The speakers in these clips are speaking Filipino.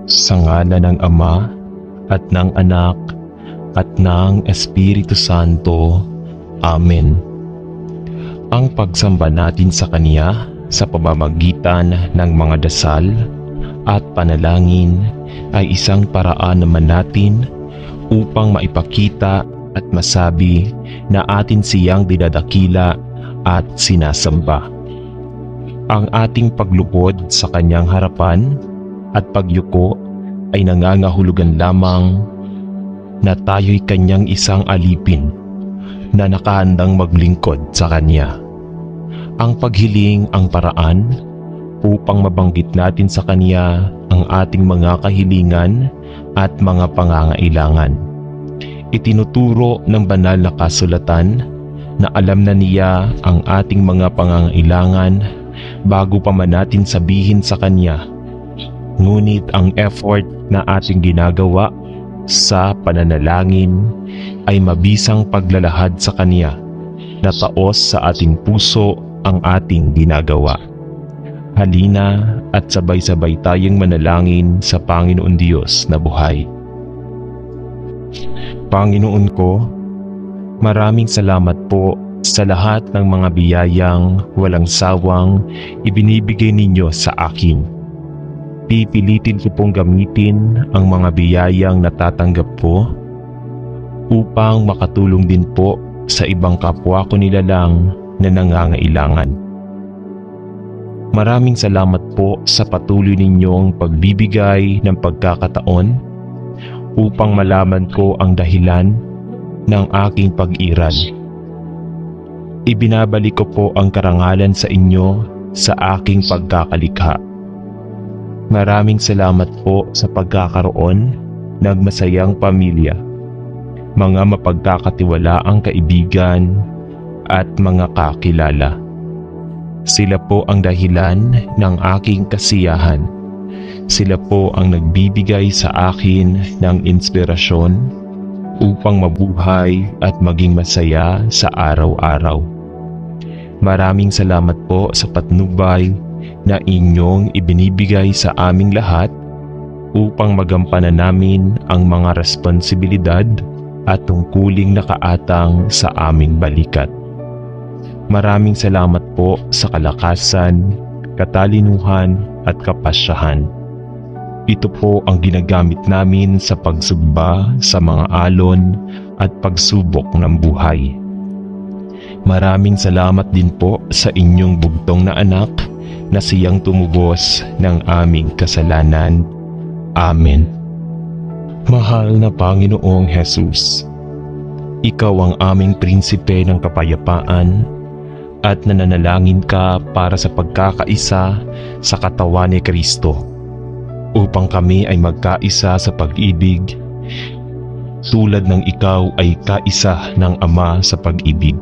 Sa ngala ng Ama at ng Anak at ng Espiritu Santo. Amen. Ang pagsamba natin sa Kanya sa pamamagitan ng mga dasal at panalangin ay isang paraan naman natin upang maipakita at masabi na atin siyang dinadakila at sinasamba. Ang ating paglubod sa Kanyang harapan at pagyuko ay nangangahulugan lamang na tayo'y Kanyang isang alipin na nakahandang maglingkod sa Kanya. Ang paghiling ang paraan upang mabanggit natin sa Kanya ang ating mga kahilingan at mga pangangailangan. Itinuturo ng banal na kasulatan na alam na Niya ang ating mga pangangailangan bago pa man natin sabihin sa Kanya. Ngunit ang effort na ating ginagawa sa pananalangin ay mabisang paglalahad sa Kanya na taos sa ating puso ang ating ginagawa. Halina at sabay-sabay tayong manalangin sa Panginoon Diyos na buhay. Panginoon ko, maraming salamat po sa lahat ng mga biyayang walang sawang ibinibigay ninyo sa akin. Pipilitin ko pong gamitin ang mga biyayang natatanggap ko upang makatulong din po sa ibang kapwa ko nilalang na nangangailangan. Maraming salamat po sa patuloy ninyong pagbibigay ng pagkakataon upang malaman ko ang dahilan ng aking pag-iral. Ibinabalik ko po ang karangalan sa inyo sa aking pagkakalikha. Maraming salamat po sa pagkakaroon ng masayang pamilya, mga mapagkakatiwalaang kaibigan at mga kakilala. Sila po ang dahilan ng aking kasiyahan. Sila po ang nagbibigay sa akin ng inspirasyon upang mabuhay at maging masaya sa araw-araw. Maraming salamat po sa patnubay na inyong ibinibigay sa aming lahat upang magampanan namin ang mga responsibilidad at tungkuling nakaatang sa aming balikat. Maraming salamat po sa kalakasan, katalinuhan at kapasyahan. Ito po ang ginagamit namin sa pagsugba sa mga alon at pagsubok ng buhay. Maraming salamat din po sa inyong bugtong na anak na siyang tumubos ng aming kasalanan. Amen. Mahal na Panginoong Jesus, Ikaw ang aming prinsipe ng kapayapaan at nananalangin ka para sa pagkakaisa sa katawan ni Kristo upang kami ay magkaisa sa pag-ibig tulad ng Ikaw ay kaisa ng Ama sa pag-ibig.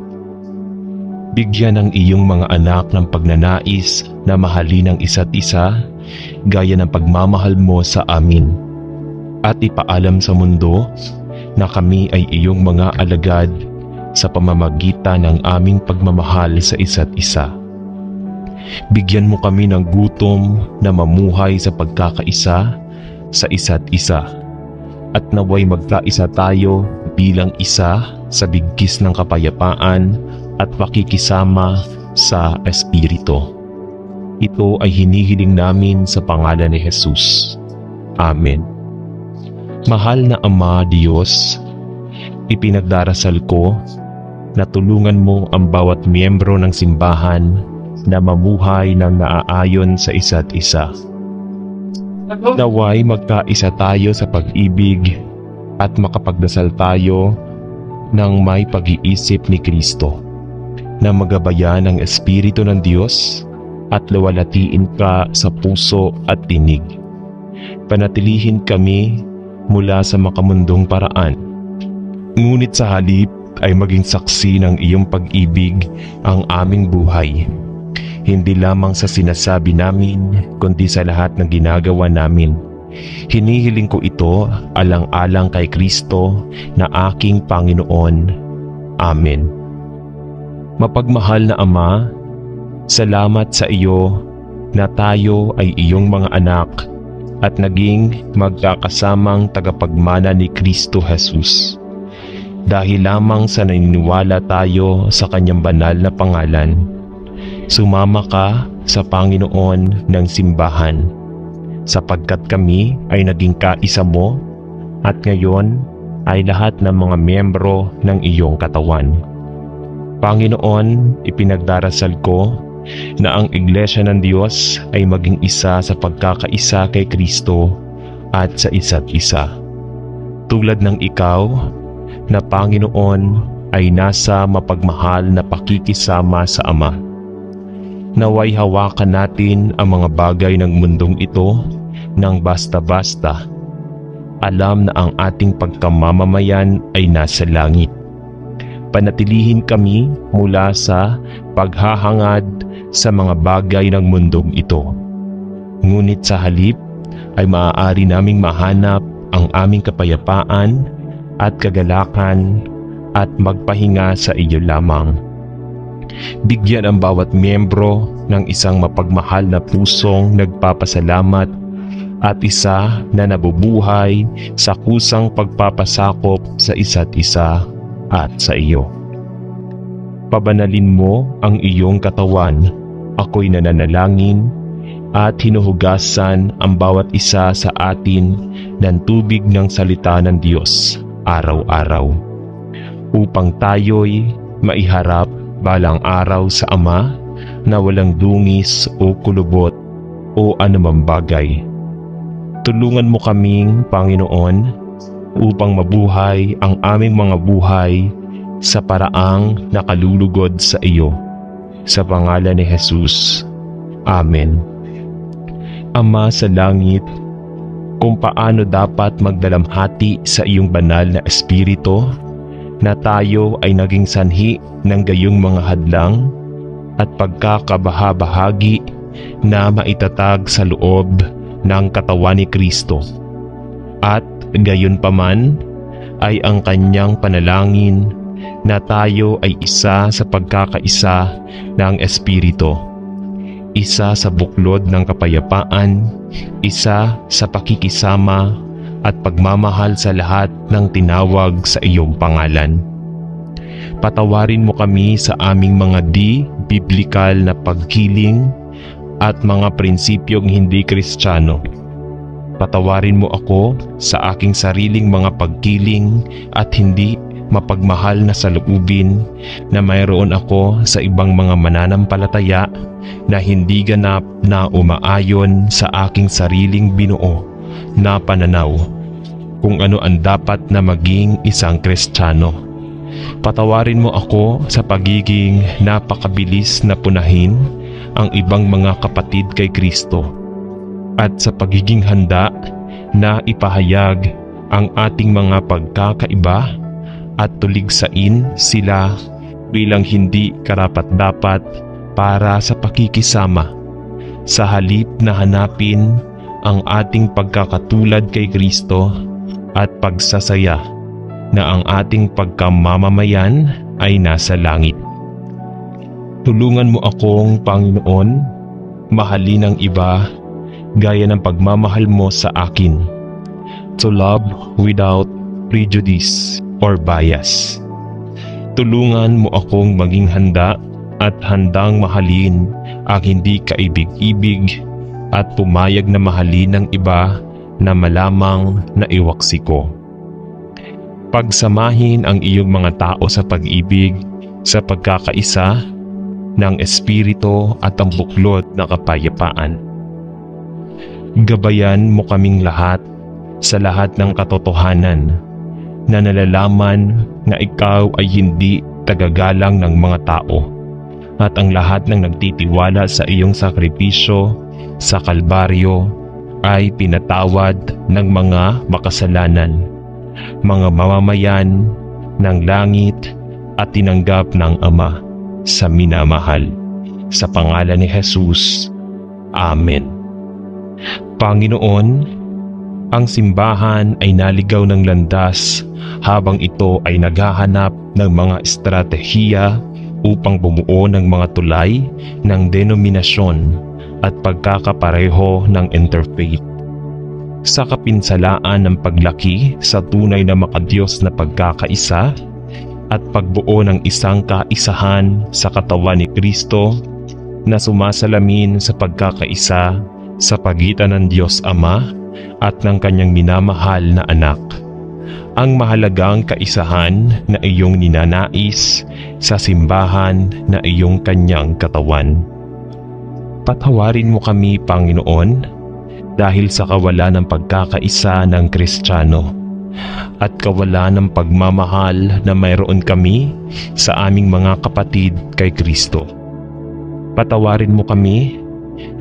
Bigyan ng iyong mga anak ng pagnanais na mahalin ang isa't isa gaya ng pagmamahal mo sa amin at ipaalam sa mundo na kami ay iyong mga alagad sa pamamagitan ng aming pagmamahal sa isa't isa. Bigyan mo kami ng gutom na mamuhay sa pagkakaisa sa isa't isa at naway magkaisa tayo bilang isa sa bigkis ng kapayapaan at pakikisama sa Espiritu. Ito ay hinihiling namin sa pangalan ni Jesus. Amen. Mahal na Ama Diyos, ipinagdarasal ko na tulungan mo ang bawat miyembro ng simbahan na mamuhay ng naaayon sa isa't isa. Naway magkaisa tayo sa pag-ibig at makapagdasal tayo ng may pag-iisip ni Kristo, na magabayan ng Espiritu ng Diyos at luwalhatiin ka sa puso at tinig. Panatilihin kami mula sa makamundong paraan, ngunit sa halip ay maging saksi ng iyong pag-ibig ang aming buhay, hindi lamang sa sinasabi namin kundi sa lahat ng ginagawa namin. Hinihiling ko ito alang-alang kay Kristo na aking Panginoon. Amen. Mapagmahal na Ama, salamat sa iyo na tayo ay iyong mga anak at naging magkakasamang tagapagmana ni Kristo Jesus. Dahil lamang sa naniniwala tayo sa kanyang banal na pangalan, sumama ka sa Panginoon ng simbahan, sapagkat kami ay naging kaisa mo at ngayon ay lahat ng mga miyembro ng iyong katawan. Panginoon, ipinagdarasal ko na ang Iglesia ng Diyos ay maging isa sa pagkakaisa kay Kristo at sa isa't isa. Tulad ng ikaw na Panginoon ay nasa mapagmahal na pakikisama sa Ama. Naway hawakan natin ang mga bagay ng mundong ito ng basta-basta. Alam na ang ating pagkamamamayan ay nasa langit. Panatilihin kami mula sa paghahangad sa mga bagay ng mundong ito. Ngunit sa halip ay maaari naming mahanap ang aming kapayapaan at kagalakan at magpahinga sa iyo lamang. Bigyan ang bawat miyembro ng isang mapagmahal na pusong nagpapasalamat at isa na nabubuhay sa kusang pagpapasakop sa isa't isa at sa iyo. Pabanalin mo ang iyong katawan. Ako'y nananalangin at hinuhugasan ang bawat isa sa atin ng tubig ng salita ng Diyos araw-araw, upang tayo'y maiharap balang araw sa Ama na walang dungis o kulubot o anumang bagay. Tulungan mo kaming, Panginoon, upang mabuhay ang aming mga buhay sa paraang nakalulugod sa iyo. Sa pangalan ni Jesus. Amen. Ama sa langit, kung paano dapat magdalamhati sa iyong banal na Espiritu na tayo ay naging sanhi ng gayong mga hadlang at pagkakabahabahagi na maitatag sa loob ng katawan ni Kristo. At gayon paman ay ang kanyang panalangin na tayo ay isa sa pagkakaisa ng Espiritu, isa sa buklod ng kapayapaan, isa sa pakikisama at pagmamahal sa lahat ng tinawag sa iyong pangalan. Patawarin mo kami sa aming mga di-biblikal na pagkiling at mga prinsipyong hindi Kristiyano. Patawarin mo ako sa aking sariling mga pagkiling at hindi mapagmahal na saloobin na mayroon ako sa ibang mga mananampalataya na hindi ganap na umaayon sa aking sariling binuo na pananaw kung ano ang dapat na maging isang Kristiyano. Patawarin mo ako sa pagiging napakabilis na punahin ang ibang mga kapatid kay Kristo at sa pagiging handa na ipahayag ang ating mga pagkakaiba at tuligsain sila bilang hindi karapat-dapat para sa pakikisama, sa halip na hanapin ang ating pagkakatulad kay Kristo at pagsasaya na ang ating pagkamamamayan ay nasa langit. Tulungan mo akong, Panginoon, mahalin ang iba gaya ng pagmamahal mo sa akin. To love without prejudice or bias. Tulungan mo akong maging handa at handang mahalin ang hindi kaibig-ibig at pumayag na mahalin ng iba na malamang na iwaksi ko. Pagsamahin ang iyong mga tao sa pag-ibig, sa pagkakaisa ng Espiritu at ang buklod na kapayapaan. Gabayan mo kaming lahat sa lahat ng katotohanan na nalalaman na ikaw ay hindi tagagalang ng mga tao at ang lahat ng nagtitiwala sa iyong sakripisyo sa Kalbaryo ay pinatawad ng mga makasalanan, mga mamamayan ng langit at tinanggap ng Ama sa minamahal. Sa pangalan ni Jesus. Amen. Panginoon, ang simbahan ay naligaw ng landas habang ito ay naghahanap ng mga estratehiya upang bumuo ng mga tulay ng denominasyon at pagkakapareho ng interfaith. sa kapinsalaan ng paglaki sa tunay na makadiyos na pagkakaisa at pagbuo ng isang kaisahan sa katawan ni Kristo na sumasalamin sa pagkakaisa sa pagitan ng Diyos Ama at ng kanyang minamahal na anak. Ang mahalagang kaisahan na iyong ninanais sa simbahan na iyong kanyang katawan. Patawarin mo kami, Panginoon, dahil sa kawalan ng pagkakaisa ng Kristiyano at kawalan ng pagmamahal na mayroon kami sa aming mga kapatid kay Kristo. Patawarin mo kami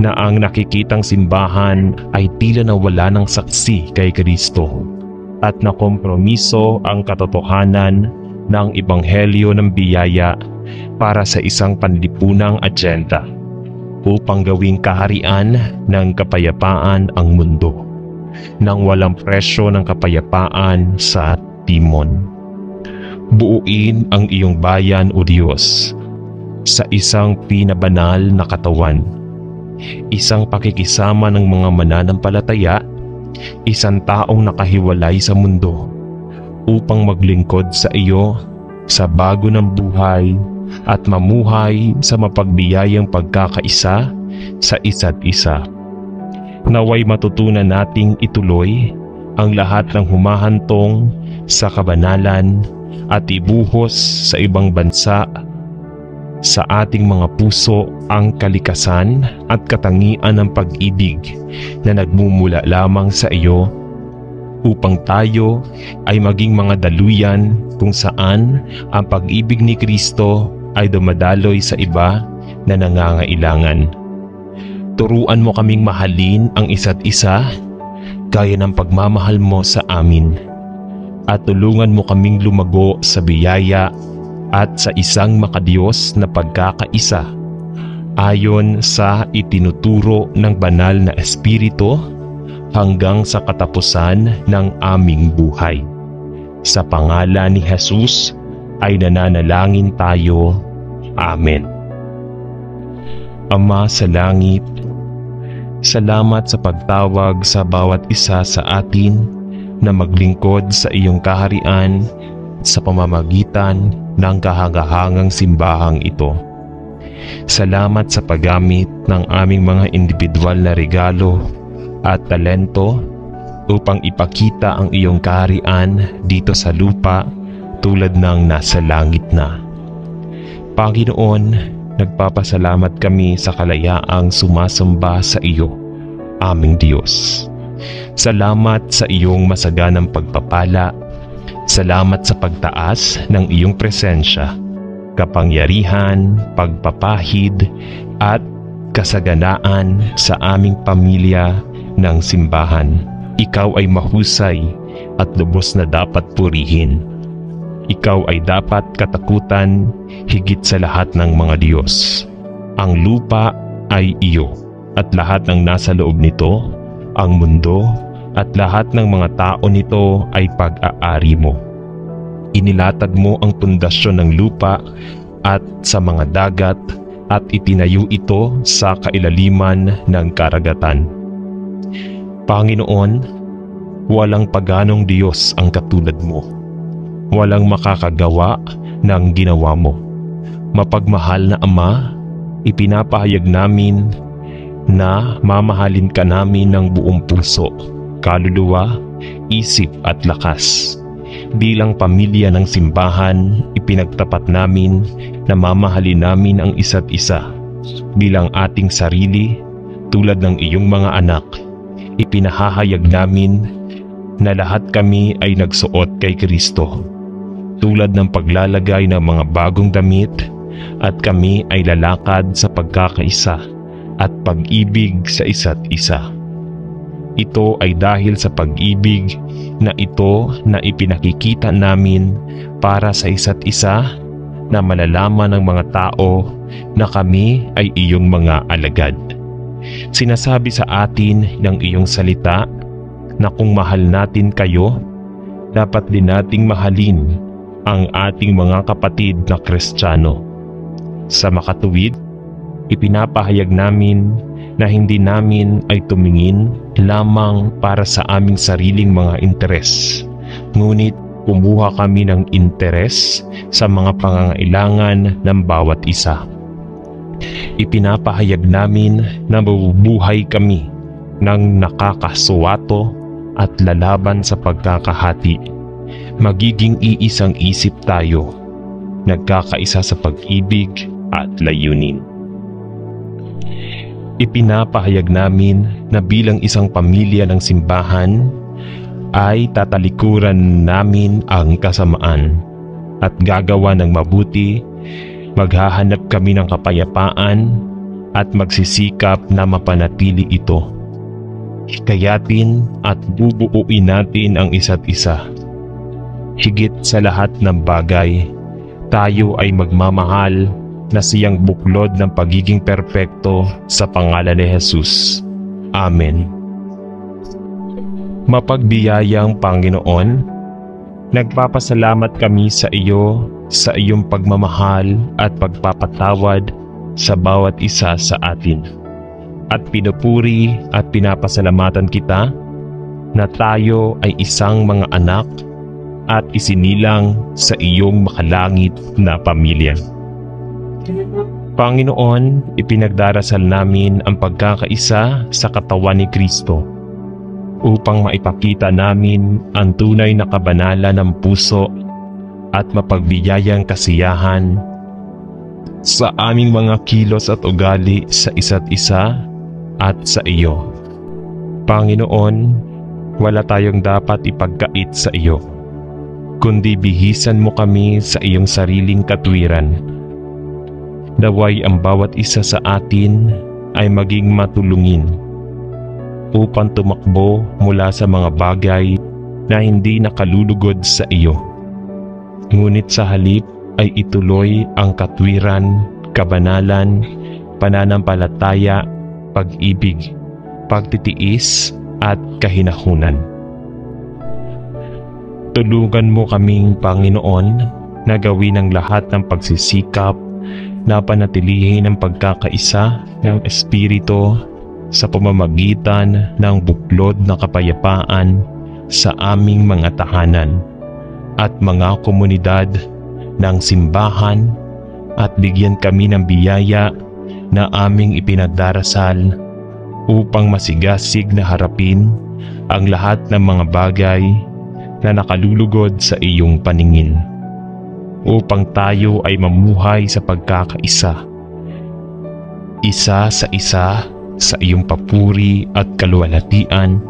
na ang nakikitang simbahan ay tila na wala ng saksi kay Kristo at nakompromiso ang katotohanan ng ebanghelyo ng biyaya para sa isang panlipunang agenda upang gawing kaharian ng kapayapaan ang mundo nang walang presyo ng kapayapaan sa timon. Buuin ang iyong bayan, O Diyos, sa isang pinabanal na katawan, isang pakikisama ng mga mananampalataya, isang taong nakahiwalay sa mundo upang maglingkod sa iyo sa bago ng buhay at mamuhay sa mapagbiyayang pagkakaisa sa isa't isa. Naway matutunan nating ituloy ang lahat ng humahantong sa kabanalan at ibuhos sa ibang bansa sa ating mga puso ang kalikasan at katangian ng pag-ibig na nagmumula lamang sa iyo upang tayo ay maging mga daluyan kung saan ang pag-ibig ni Kristo ay dumadaloy sa iba na nangangailangan. Turuan mo kaming mahalin ang isa't isa gaya ng pagmamahal mo sa amin at tulungan mo kaming lumago sa biyaya at sa isang makadiyos na pagkakaisa ayon sa itinuturo ng banal na Espiritu hanggang sa katapusan ng aming buhay. Sa pangalan ni Jesus ay nananalangin tayo. Amen. Ama sa langit, salamat sa pagtawag sa bawat isa sa atin na maglingkod sa iyong kaharian sa pamamagitan ng kahangahangang simbahang ito. Salamat sa paggamit ng aming mga individual na regalo at talento upang ipakita ang iyong kaharian dito sa lupa tulad ng nasa langit na. Panginoon, nagpapasalamat kami sa kalayaang sumasamba sa iyo, aming Diyos. Salamat sa iyong masaganang pagpapala. Salamat sa pagtaas ng iyong presensya, kapangyarihan, pagpapahid at kasaganaan sa aming pamilya ng simbahan. Ikaw ay mahusay at lubos na dapat purihin. Ikaw ay dapat katakutan higit sa lahat ng mga Diyos. Ang lupa ay iyo at lahat ng nasa loob nito, ang mundo at lahat ng mga tao nito ay pag-aari mo. Inilatag mo ang pundasyon ng lupa at sa mga dagat at itinayo ito sa kailaliman ng karagatan. Panginoon, walang paganong Diyos ang katulad mo. Walang makakagawa ng ginawa mo. Mapagmahal na Ama, ipinapahayag namin na mamahalin ka namin ng buong puso, kaluluwa, isip at lakas. Bilang pamilya ng simbahan, ipinagtapat namin na mamahalin namin ang isa't isa. Bilang ating sarili, tulad ng iyong mga anak, ipinahahayag namin na lahat kami ay nagsuot kay Kristo. Tulad ng paglalagay ng mga bagong damit at kami ay lalakad sa pagkakaisa at pag-ibig sa isa't isa. Ito ay dahil sa pag-ibig na ito na ipinakikita namin para sa isa't isa na malalaman ng mga tao na kami ay iyong mga alagad. Sinasabi sa atin ng iyong salita na kung mahal natin kayo, dapat din nating mahalin ang ating mga kapatid na Kristiyano. Sa makatuwid, ipinapahayag namin na hindi namin ay tumingin lamang para sa aming sariling mga interes, ngunit kumuha kami ng interes sa mga pangangailangan ng bawat isa. Ipinapahayag namin na mabubuhay kami ng nakakasuwato at lalaban sa pagkakahati. Magiging iisang isip tayo, nagkakaisa sa pag-ibig at layunin. Ipinapahayag namin na bilang isang pamilya ng simbahan ay tatalikuran namin ang kasamaan at gagawa ng mabuti, maghahanap kami ng kapayapaan at magsisikap na mapanatili ito. Hikayatin at bubuuin natin ang isa't isa. Higit sa lahat ng bagay, tayo ay magmamahal na siyang buklod ng pagiging perpekto sa pangalan ni Jesus. Amen. Mapagbiyayang Panginoon, nagpapasalamat kami sa iyo sa iyong pagmamahal at pagpapatawad sa bawat isa sa atin. At pinupuri at pinapasalamatan kita na tayo ay isang mga anak at isinilang sa iyong makalangit na pamilya. Panginoon, ipinagdarasal namin ang pagkakaisa sa katawan ni Kristo upang maipakita namin ang tunay na kabanalan ng puso at mapagbiyayang kasiyahan sa aming mga kilos at ugali sa isa't isa at sa iyo. Panginoon, wala tayong dapat ipagkait sa iyo, kundi bihisan mo kami sa iyong sariling katwiran. Naway ang bawat isa sa atin ay maging matulungin upang tumakbo mula sa mga bagay na hindi nakalulugod sa iyo. Ngunit sa halip ay ituloy ang katwiran, kabanalan, pananampalataya, pag-ibig, pagtitiis at kahinahunan. Tulungan mo kaming Panginoon na gawin ang lahat ng pagsisikap na panatilihin ang pagkakaisa ng Espiritu sa pamamagitan ng buklod na kapayapaan sa aming mga tahanan at mga komunidad ng simbahan, at bigyan kami ng biyaya na aming ipinagdarasal upang masigasig na harapin ang lahat ng mga bagay na nakalulugod sa iyong paningin, upang tayo ay mamuhay sa pagkakaisa, isa sa isa sa iyong papuri at kaluwalhatian.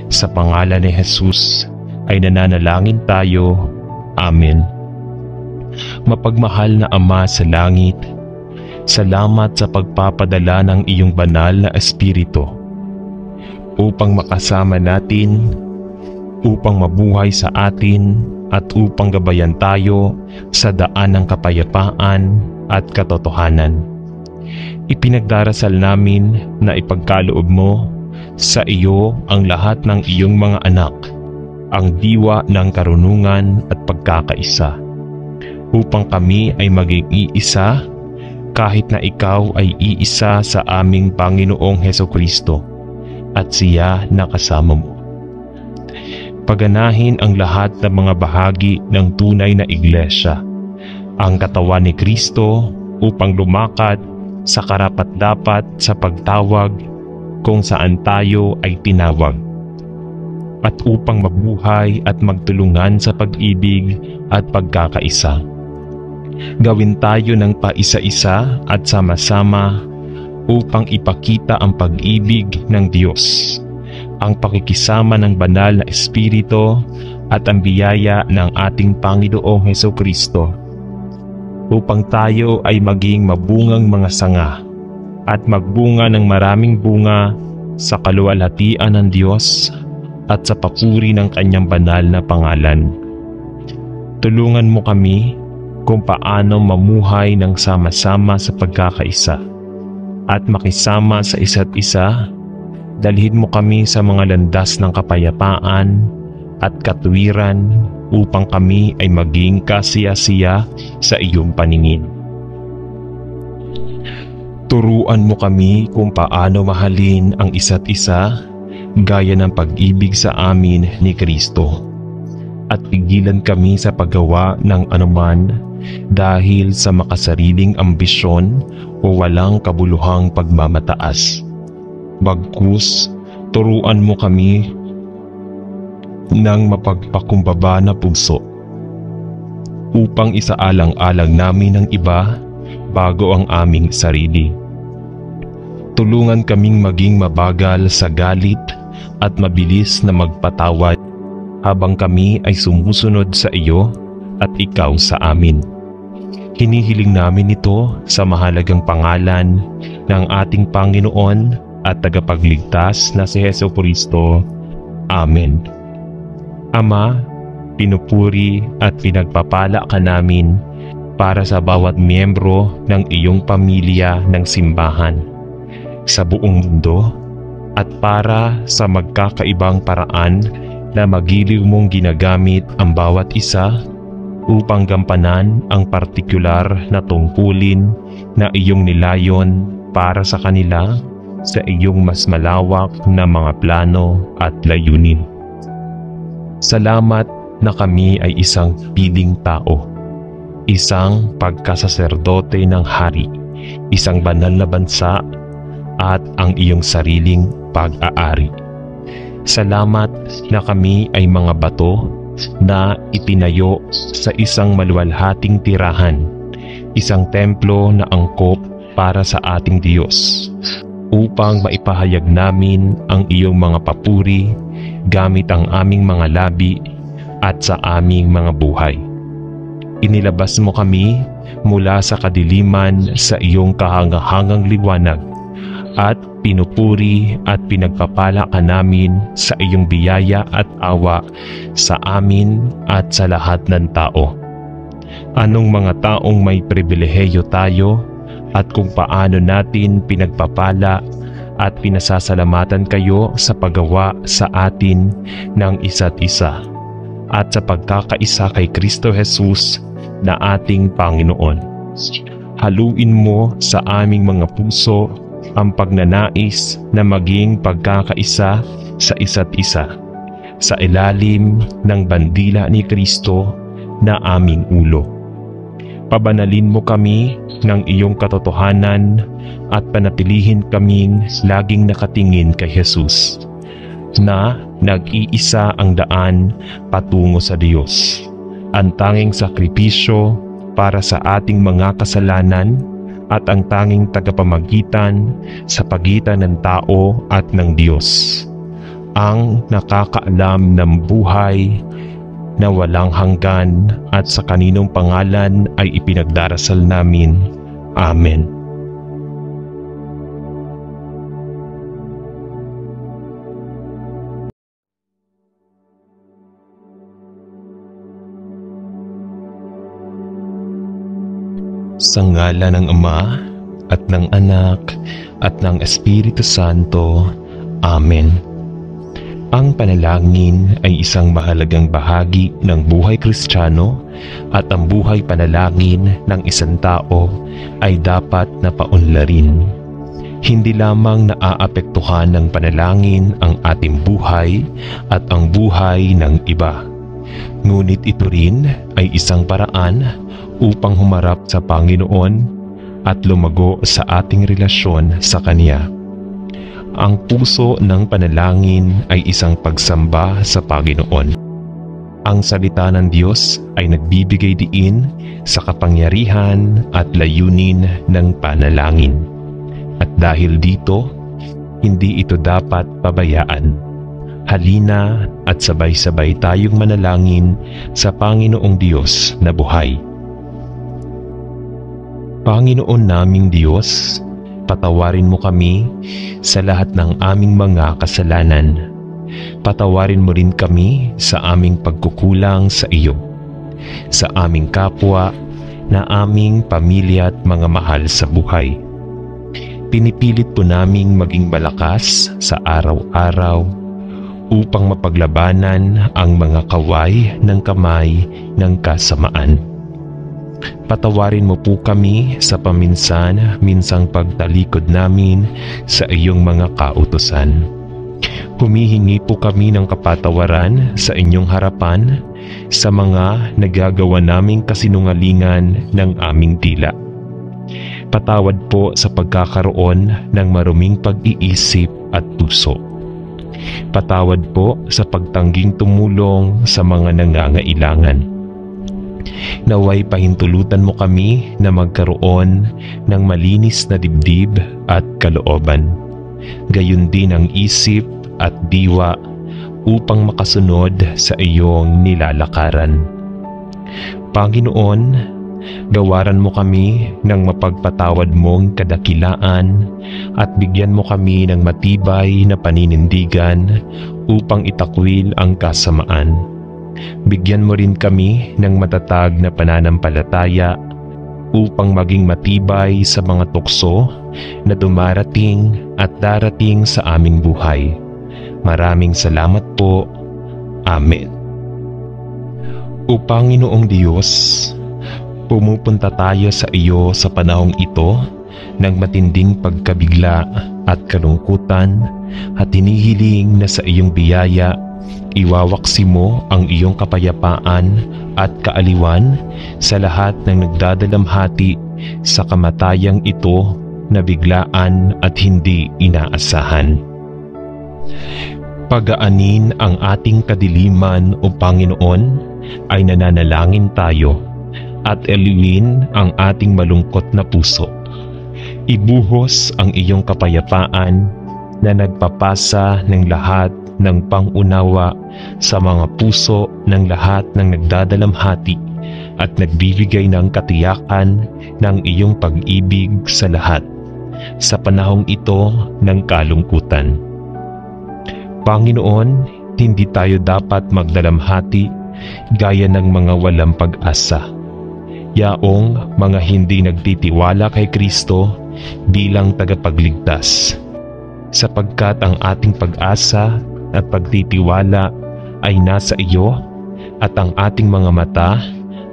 Sa pangalan ni Jesus ay nananalangin tayo. Amen. Mapagmahal na Ama sa langit, salamat sa pagpapadala ng iyong banal na Espiritu upang makasama natin, upang mabuhay sa atin, at upang gabayan tayo sa daan ng kapayapaan at katotohanan. Ipinagdarasal namin na ipagkaloob mo sa iyo ang lahat ng iyong mga anak, ang diwa ng karunungan at pagkakaisa, upang kami ay maging iisa kahit na ikaw ay iisa sa aming Panginoong Hesukristo at siya na kasama mo. Paganahin ang lahat ng mga bahagi ng tunay na iglesia, ang katawan ni Kristo, upang lumakad sa karapat-dapat sa pagtawag kung saan tayo ay tinawag, at upang mabuhay at magtulungan sa pag-ibig at pagkakaisa. Gawin tayo ng paisa-isa at sama-sama upang ipakita ang pag-ibig ng Diyos, ang pakikisama ng banal na Espiritu at ang biyaya ng ating Panginoong Hesukristo, upang tayo ay maging mabungang mga sanga at magbunga ng maraming bunga sa kaluwalhatian ng Diyos at sa papuri ng kanyang banal na pangalan. Tulungan mo kami kung paano mamuhay ng sama-sama sa pagkakaisa at makisama sa isa't isa. Dalhin mo kami sa mga landas ng kapayapaan at katwiran upang kami ay maging kasiya-siya sa iyong paningin. Turuan mo kami kung paano mahalin ang isa't isa gaya ng pag-ibig sa amin ni Kristo. At pigilan kami sa paggawa ng anuman dahil sa makasariling ambisyon o walang kabuluhang pagmamataas. Bagkus, turuan mo kami ng mapagpakumbaba na puso upang isaalang-alang namin ang iba bago ang aming sarili. Tulungan kaming maging mabagal sa galit at mabilis na magpatawad habang kami ay sumusunod sa iyo at ikaw sa amin. Hinihiling namin ito sa mahalagang pangalan ng ating Panginoon at tagapagligtas na si Jesucristo. Amen. Ama, pinupuri at pinagpapala ka namin para sa bawat miyembro ng iyong pamilya ng simbahan sa buong mundo at para sa magkakaibang paraan na magiliw mong ginagamit ang bawat isa upang gampanan ang partikular na tungkulin na iyong nilayon para sa kanila sa iyong mas malawak na mga plano at layunin. Salamat na kami ay isang piling tao, isang pagkasaserdote ng hari, isang banal na bansa at ang iyong sariling pag-aari. Salamat na kami ay mga bato na itinayo sa isang maluwalhating tirahan, isang templo na angkop para sa ating Diyos, upang maipahayag namin ang iyong mga papuri gamit ang aming mga labi at sa aming mga buhay. Inilabas mo kami mula sa kadiliman sa iyong kahangahangang liwanag at pinupuri at pinagpapala ka namin sa iyong biyaya at awa sa amin at sa lahat ng tao. Anong mga taong may pribilehiyo tayo at kung paano natin pinagpapala at pinasasalamatan kayo sa paggawa sa atin ng isa't isa at sa pagkakaisa kay Kristo Jesus na ating Panginoon. Haluin mo sa aming mga puso ang pagnanais na maging pagkakaisa sa isa't isa sa ilalim ng bandila ni Kristo na aming ulo. Pabanalin mo kami ng iyong katotohanan at panatilihin kaming laging nakatingin kay Jesus na nag-iisa ang daan patungo sa Diyos, ang tanging sakripisyo para sa ating mga kasalanan at ang tanging tagapamagitan sa pagitan ng tao at ng Diyos, ang nakakaalam ng buhay na walang hanggan at sa kaninong pangalan ay ipinagdarasal namin. Amen. Sa ngalan ng Ama at ng Anak at ng Espiritu Santo. Amen. Ang panalangin ay isang mahalagang bahagi ng buhay Kristiyano at ang buhay panalangin ng isang tao ay dapat na paunlarin. Hindi lamang naaapektuhan ng panalangin ang ating buhay at ang buhay ng iba, ngunit ito rin ay isang paraan upang humarap sa Panginoon at lumago sa ating relasyon sa Kanya. Ang puso ng panalangin ay isang pagsamba sa Panginoon. Ang salita ng Diyos ay nagbibigay diin sa kapangyarihan at layunin ng panalangin. At dahil dito, hindi ito dapat pabayaan. Halina at sabay-sabay tayong manalangin sa Panginoong Diyos na buhay. Panginoon naming Diyos, patawarin mo kami sa lahat ng aming mga kasalanan. Patawarin mo rin kami sa aming pagkukulang sa iyo, sa aming kapwa, na aming pamilya at mga mahal sa buhay. Pinipilit po naming maging malakas sa araw-araw upang mapaglabanan ang mga kaway ng kamay ng kasamaan. Patawarin mo po kami sa paminsan-minsang pagtalikod namin sa iyong mga kautusan. Humihingi po kami ng kapatawaran sa inyong harapan sa mga nagagawa naming kasinungalingan ng aming dila. Patawad po sa pagkakaroon ng maruming pag-iisip at puso. Patawad po sa pagtangging tumulong sa mga nangangailangan. Naway pahintulutan mo kami na magkaroon ng malinis na dibdib at kalooban, gayon din ang isip at diwa upang makasunod sa iyong nilalakaran. Panginoon, gawaran mo kami ng mapagpatawad mong kadakilaan at bigyan mo kami ng matibay na paninindigan upang itakwil ang kasamaan. Bigyan mo rin kami ng matatag na pananampalataya upang maging matibay sa mga tukso na dumarating at darating sa aming buhay. Maraming salamat po. Amen. O Panginoong Diyos, pumupunta tayo sa iyo sa panahong ito ng matinding pagkabigla at kalungkutan at hinihiling na sa iyong biyaya iwawaksi mo ang iyong kapayapaan at kaaliwan sa lahat ng nagdadalamhati sa kamatayang ito na biglaan at hindi inaasahan. Pagaanin ang ating kadiliman o Panginoon ay nananalangin tayo at aliwin ang ating malungkot na puso. Ibuhos ang iyong kapayapaan na nagpapasa ng lahat ng pangunawa sa mga puso ng lahat ng nagdadalamhati at nagbibigay ng katiyakan ng iyong pag-ibig sa lahat sa panahong ito ng kalungkutan. Panginoon, hindi tayo dapat magdalamhati gaya ng mga walang pag-asa, yaong mga hindi nagtitiwala kay Kristo bilang tagapagligtas, sapagkat ang ating pag-asa at pagtitiwala ay nasa iyo at ang ating mga mata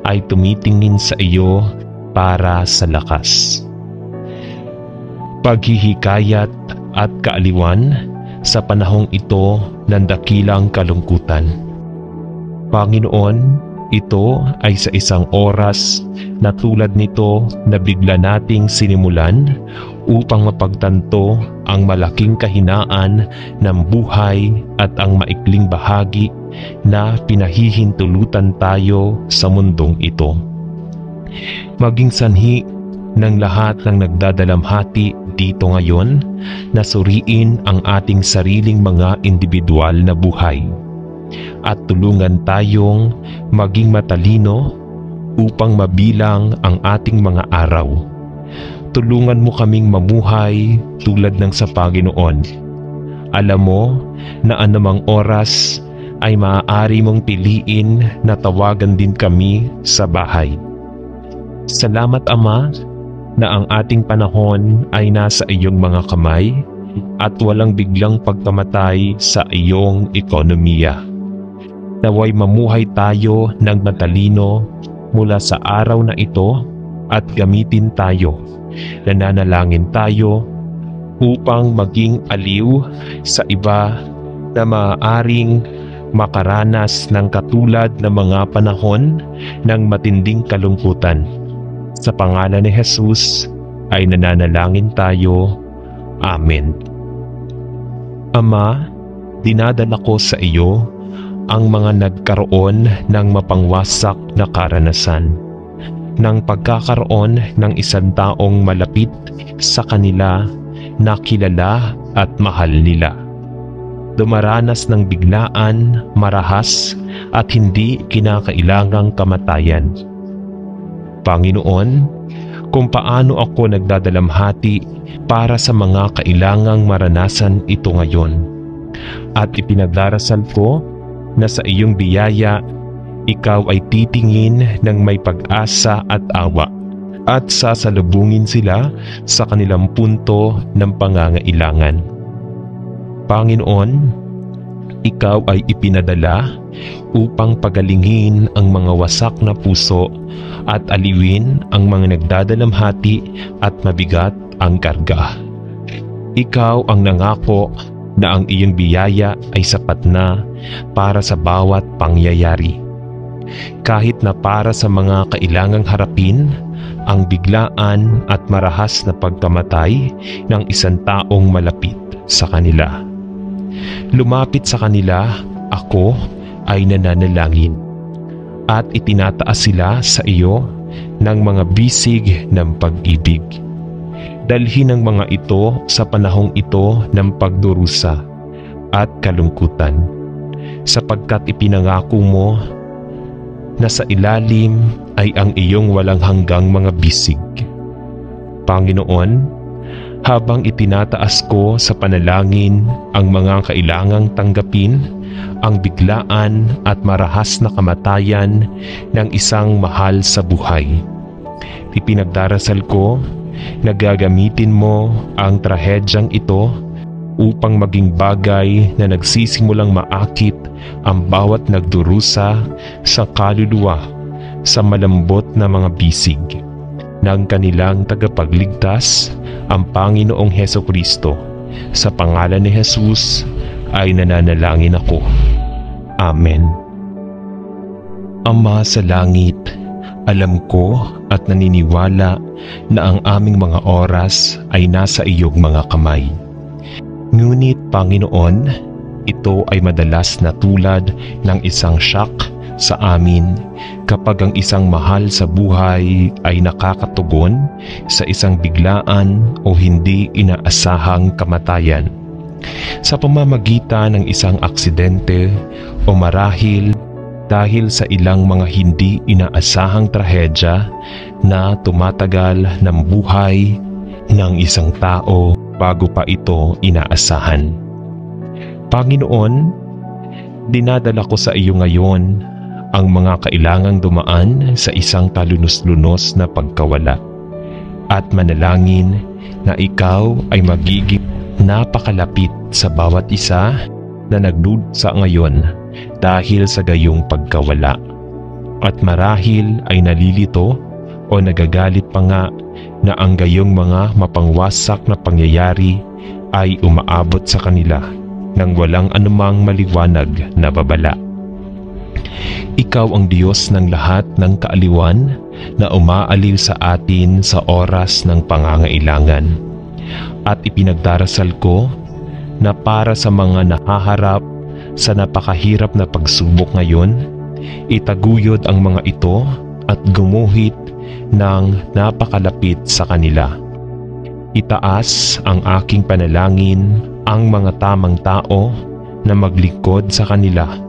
ay tumitingin sa iyo para sa lakas. Paghihikayat at kaaliwan sa panahong ito ng dakilang kalungkutan. Panginoon, ito ay sa isang oras na tulad nito na bigla nating sinimulan upang mapagtanto ang malaking kahinaan ng buhay at ang maikling bahagi na pinahihintulutan tayo sa mundong ito. Maging sanhi ng lahat ng nagdadalamhati dito ngayon na suriin ang ating sariling mga individual na buhay at tulungan tayong maging matalino upang mabilang ang ating mga araw. Tulungan mo kaming mamuhay tulad ng sa Panginoon. Alam mo na anumang oras ay maaari mong piliin na tawagan din kami sa bahay. Salamat Ama na ang ating panahon ay nasa iyong mga kamay at walang biglang pagkamatay sa iyong ekonomiya. Naway mamuhay tayo ng matalino mula sa araw na ito at gamitin tayo. Nananalangin tayo upang maging aliw sa iba na maaaring makaranas ng katulad na mga panahon ng matinding kalungkutan. Sa pangalan ni Jesus ay nananalangin tayo. Amen. Ama, dinadala ko sa iyo ang mga nagkaroon ng mapangwasak na karanasan ng pagkakaroon ng isang taong malapit sa kanila na kilala at mahal nila. Dumaranas ng biglaan, marahas at hindi kinakailangang kamatayan. Panginoon, kung paano ako nagdadalamhati para sa mga kailangang maranasan ito ngayon, at ipinagdarasal ko na sa iyong biyaya, ikaw ay titingin ng may pag-asa at awa at sasalubungin sila sa kanilang punto ng pangangailangan. Panginoon, Ikaw ay ipinadala upang pagalingin ang mga wasak na puso at aliwin ang mga nagdadalamhati at mabigat ang karga. Ikaw ang nangako na ang iyong biyaya ay sapat na para sa bawat pangyayari. Kahit na para sa mga kailangang harapin ang biglaan at marahas na pagkamatay ng isang taong malapit sa kanila. Lumapit sa kanila, ako ay nananalangin at itinataas sila sa iyo ng mga bisig ng pag-ibig. Dalhin ang mga ito sa panahong ito ng pagdurusa at kalungkutan, sapagkat ipinangako mo na sa ilalim ay ang iyong walang hanggang mga bisig. Panginoon, habang itinataas ko sa panalangin ang mga kailangang tanggapin ang biglaan at marahas na kamatayan ng isang mahal sa buhay, ipinagdarasal ko na gagamitin mo ang trahedyang ito upang maging bagay na nagsisimulang maakit ang bawat nagdurusa sa kaluluwa sa malambot na mga bisig ng kanilang tagapagligtas, ang Panginoong Hesukristo. Sa pangalan ni Jesus ay nananalangin ako. Amen. Ama sa langit, alam ko at naniniwala na ang aming mga oras ay nasa iyong mga kamay. Ngunit Panginoon, ito ay madalas na tulad ng isang shock sa amin kapag ang isang mahal sa buhay ay nakakatugon sa isang biglaan o hindi inaasahang kamatayan. Sa pamamagitan ng isang aksidente o marahil dahil sa ilang mga hindi inaasahang trahedya na tumatagal ng buhay ng isang tao bago pa ito inaasahan. Panginoon, dinadala ko sa iyo ngayon ang mga kailangang dumaan sa isang kalunos-lunos na pagkawala at manalangin na ikaw ay magiging napakalapit sa bawat isa na nagdusa ngayon dahil sa gayong pagkawala, at marahil ay nalilito o nagagalit pa nga na ang gayong mga mapangwasak na pangyayari ay umaabot sa kanila nang walang anumang maliwanag na babala. Ikaw ang Diyos ng lahat ng kaaliwan na umaaliw sa atin sa oras ng pangangailangan. At ipinagdarasal ko na para sa mga nahaharap sa napakahirap na pagsubok ngayon, itaguyod ang mga ito at gumuhit ng napakalapit sa kanila. Itaas ang aking panalangin ang mga tamang tao na maglingkod sa kanila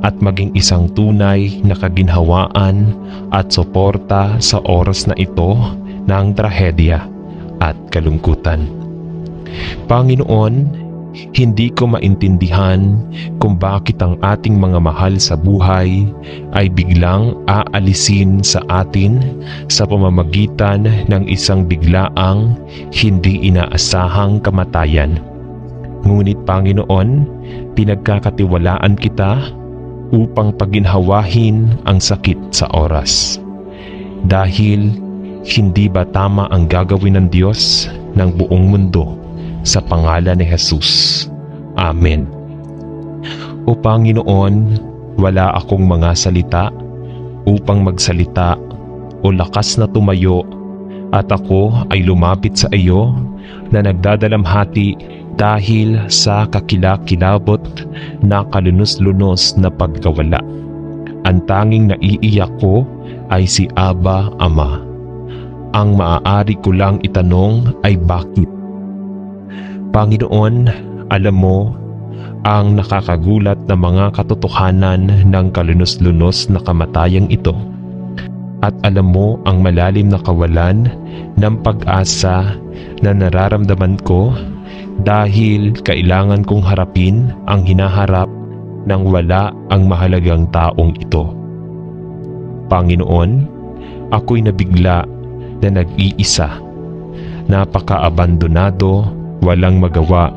at maging isang tunay na kaginhawaan at suporta sa oras na ito ng trahedya at kalungkutan. Panginoon, hindi ko maintindihan kung bakit ang ating mga mahal sa buhay ay biglang aalisin sa atin sa pamamagitan ng isang biglaang hindi inaasahang kamatayan. Ngunit Panginoon, pinagkakatiwalaan kita upang paginhawahin ang sakit sa oras. Dahil hindi ba tama ang gagawin ng Diyos ng buong mundo sa pangalan ni Jesus? Amen. O Panginoon, wala akong mga salita upang magsalita o lakas na tumayo, at ako ay lumapit sa iyo na nagdadalamhati dahil sa kakilakilabot na kalunos-lunos na pagkawala. Ang tanging naiiyak ko ay si Aba, Ama. Ang maaari ko lang itanong ay bakit? Panginoon, alam mo ang nakakagulat na mga katotohanan ng kalunos-lunos na kamatayang ito. At alam mo ang malalim na kawalan ng pag-asa na nararamdaman ko dahil kailangan kong harapin ang hinaharap nang wala ang mahalagang taong ito. Panginoon, ako'y nabigla na nag-iisa, napaka-abandonado, walang magawa,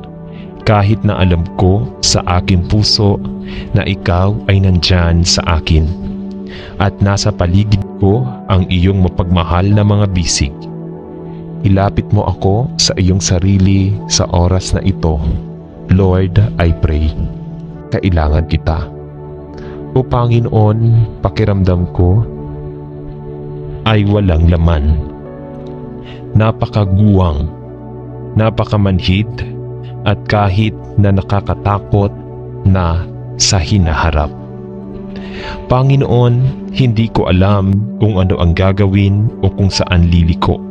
kahit na alam ko sa aking puso na ikaw ay nandyan sa akin at nasa paligid ko ang iyong mapagmahal na mga bisig. Ilapit mo ako sa iyong sarili sa oras na ito. Lord, I pray. Kailangan kita. O Panginoon, pakiramdam ko ay walang laman. Napakaguwang, napakamanhid, at kahit na nakakatakot na sa hinaharap. Panginoon, hindi ko alam kung ano ang gagawin o kung saan liliko,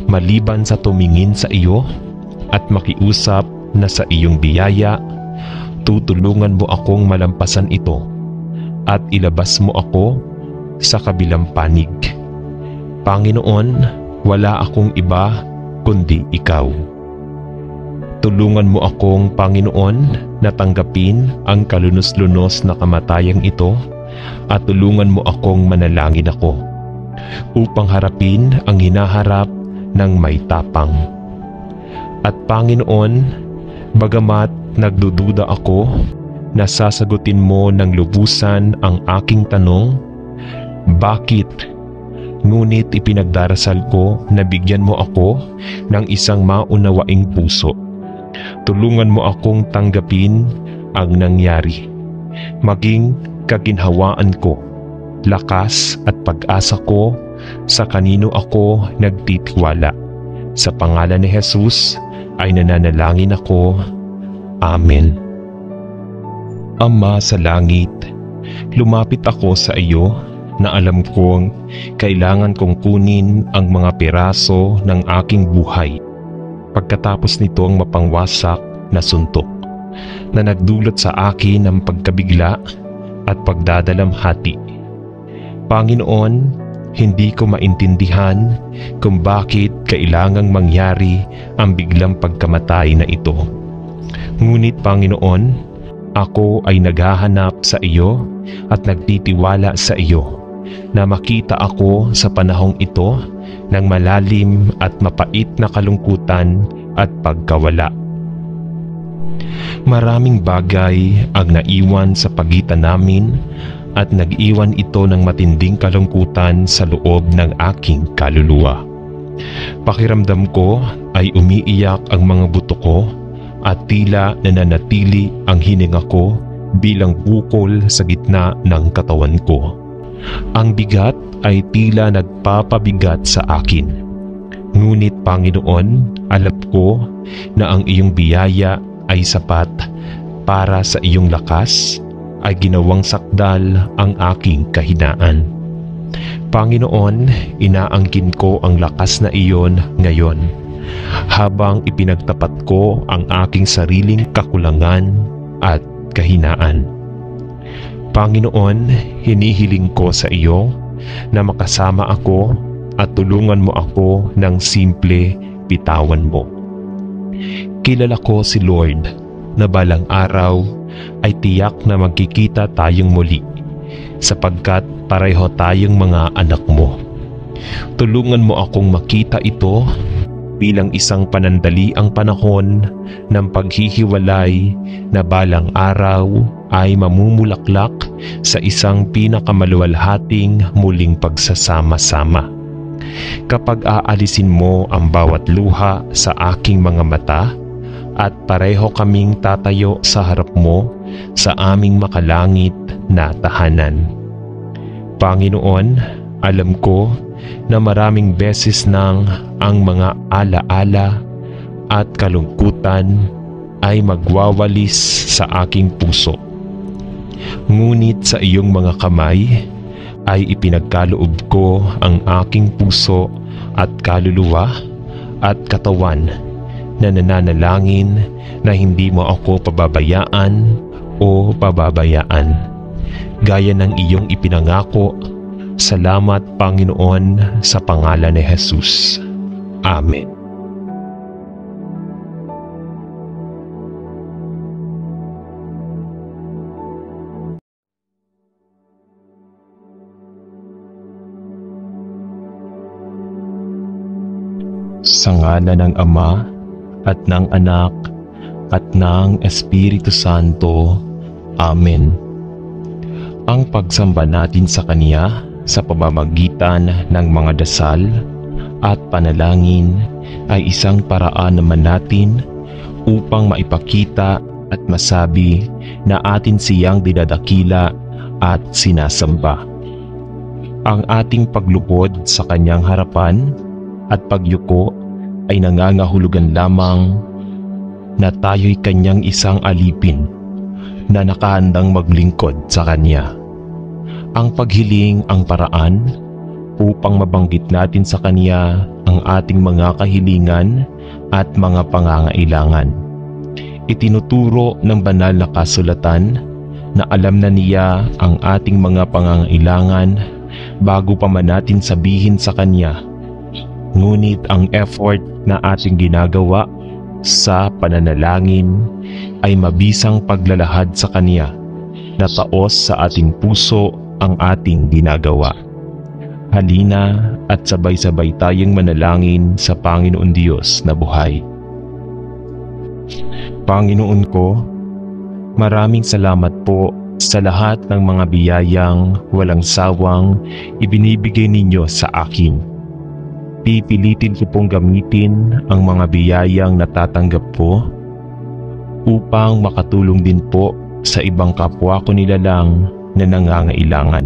maliban sa tumingin sa iyo at makiusap na sa iyong biyaya, tutulungan mo akong malampasan ito at ilabas mo ako sa kabilang panig. Panginoon, wala akong iba kundi ikaw. Tulungan mo akong, Panginoon, na tanggapin ang kalunos-lunos na kamatayang ito at tulungan mo akong manalangin ako upang harapin ang hinaharap ng may tapang. At Panginoon, bagamat nagdududa ako na sasagutin mo ng lubusan ang aking tanong, bakit? Ngunit ipinagdarasal ko na bigyan mo ako ng isang maunawaing puso. Tulungan mo akong tanggapin ang nangyari, maging kaginhawaan ko, lakas at pag-asa ko sa kanino ako nagtitiwala. Sa pangalan ni Jesus ay nananalangin ako. Amen. Ama sa langit, lumapit ako sa iyo na alam kong kailangan kong kunin ang mga piraso ng aking buhay pagkatapos nitong mapangwasak na suntok na nagdulot sa akin ng pagkabigla at pagdadalamhati. Panginoon, hindi ko maintindihan kung bakit kailangang mangyari ang biglang pagkamatay na ito. Ngunit Panginoon, ako ay naghahanap sa iyo at nagtitiwala sa iyo na makita ako sa panahong ito ng malalim at mapait na kalungkutan at pagkawala. Maraming bagay ang naiwan sa pagitan namin at nag-iwan ito ng matinding kalungkutan sa loob ng aking kaluluwa. Pakiramdam ko ay umiiyak ang mga buto ko at tila nananatili ang hininga ko bilang bukol sa gitna ng katawan ko. Ang bigat ay tila nagpapabigat sa akin. Ngunit Panginoon, alam ko na ang iyong biyaya ay sapat para sa iyong lakas ay ginawang sakdal ang aking kahinaan. Panginoon, inaangkin ko ang lakas na iyon ngayon habang ipinagtapat ko ang aking sariling kakulangan at kahinaan. Panginoon, hinihiling ko sa iyo na makasama ako at tulungan mo ako ng simple bitawan mo. Kilala ko si Lord na balang araw ay tiyak na magkikita tayong muli sapagkat pareho tayong mga anak mo. Tulungan mo akong makita ito bilang isang panandaliang panahon ng paghihiwalay na balang araw ay mamumulaklak sa isang pinakamaluwalhating muling pagsasama-sama. Kapag aalisin mo ang bawat luha sa aking mga mata at pareho kaming tatayo sa harap mo sa aming makalangit na tahanan. Panginoon, alam ko na maraming beses nang ang mga alaala at kalungkutan ay magwawalis sa aking puso. Ngunit sa iyong mga kamay ay ipinagkaloob ko ang aking puso at kaluluwa at katawan na nananalangin na hindi mo ako pababayaan o pababayaan. Gaya ng iyong ipinangako. Salamat Panginoon sa pangalan ni Jesus. Amen. Sa ngalan ng Ama at ng Anak at ng Espiritu Santo. Amen. Ang pagsamba natin sa Kanya sa pamamagitan ng mga dasal at panalangin ay isang paraan naman natin upang maipakita at masabi na atin siyang dinadakila at sinasamba. Ang ating paglubod sa Kanyang harapan at pagyuko ay nangangahulugan lamang na tayo'y Kanyang isang alipin na nakahandang maglingkod sa Kanya. Ang paghiling ang paraan upang mabanggit natin sa Kanya ang ating mga kahilingan at mga pangangailangan. Itinuturo ng banal na kasulatan na alam na Niya ang ating mga pangangailangan bago pa man natin sabihin sa Kanya. Ngunit ang effort na ating ginagawa sa pananalangin ay mabisang paglalahad sa Kanya na taos sa ating puso ang ating ginagawa. Halina at sabay-sabay tayong manalangin sa Panginoon Diyos na buhay. Panginoon ko, maraming salamat po sa lahat ng mga biyayang walang sawang ibinibigay ninyo sa akin. Pipilitin ko pong gamitin ang mga biyayang natatanggap ko upang makatulong din po sa ibang kapwa ko nilalang na nangangailangan.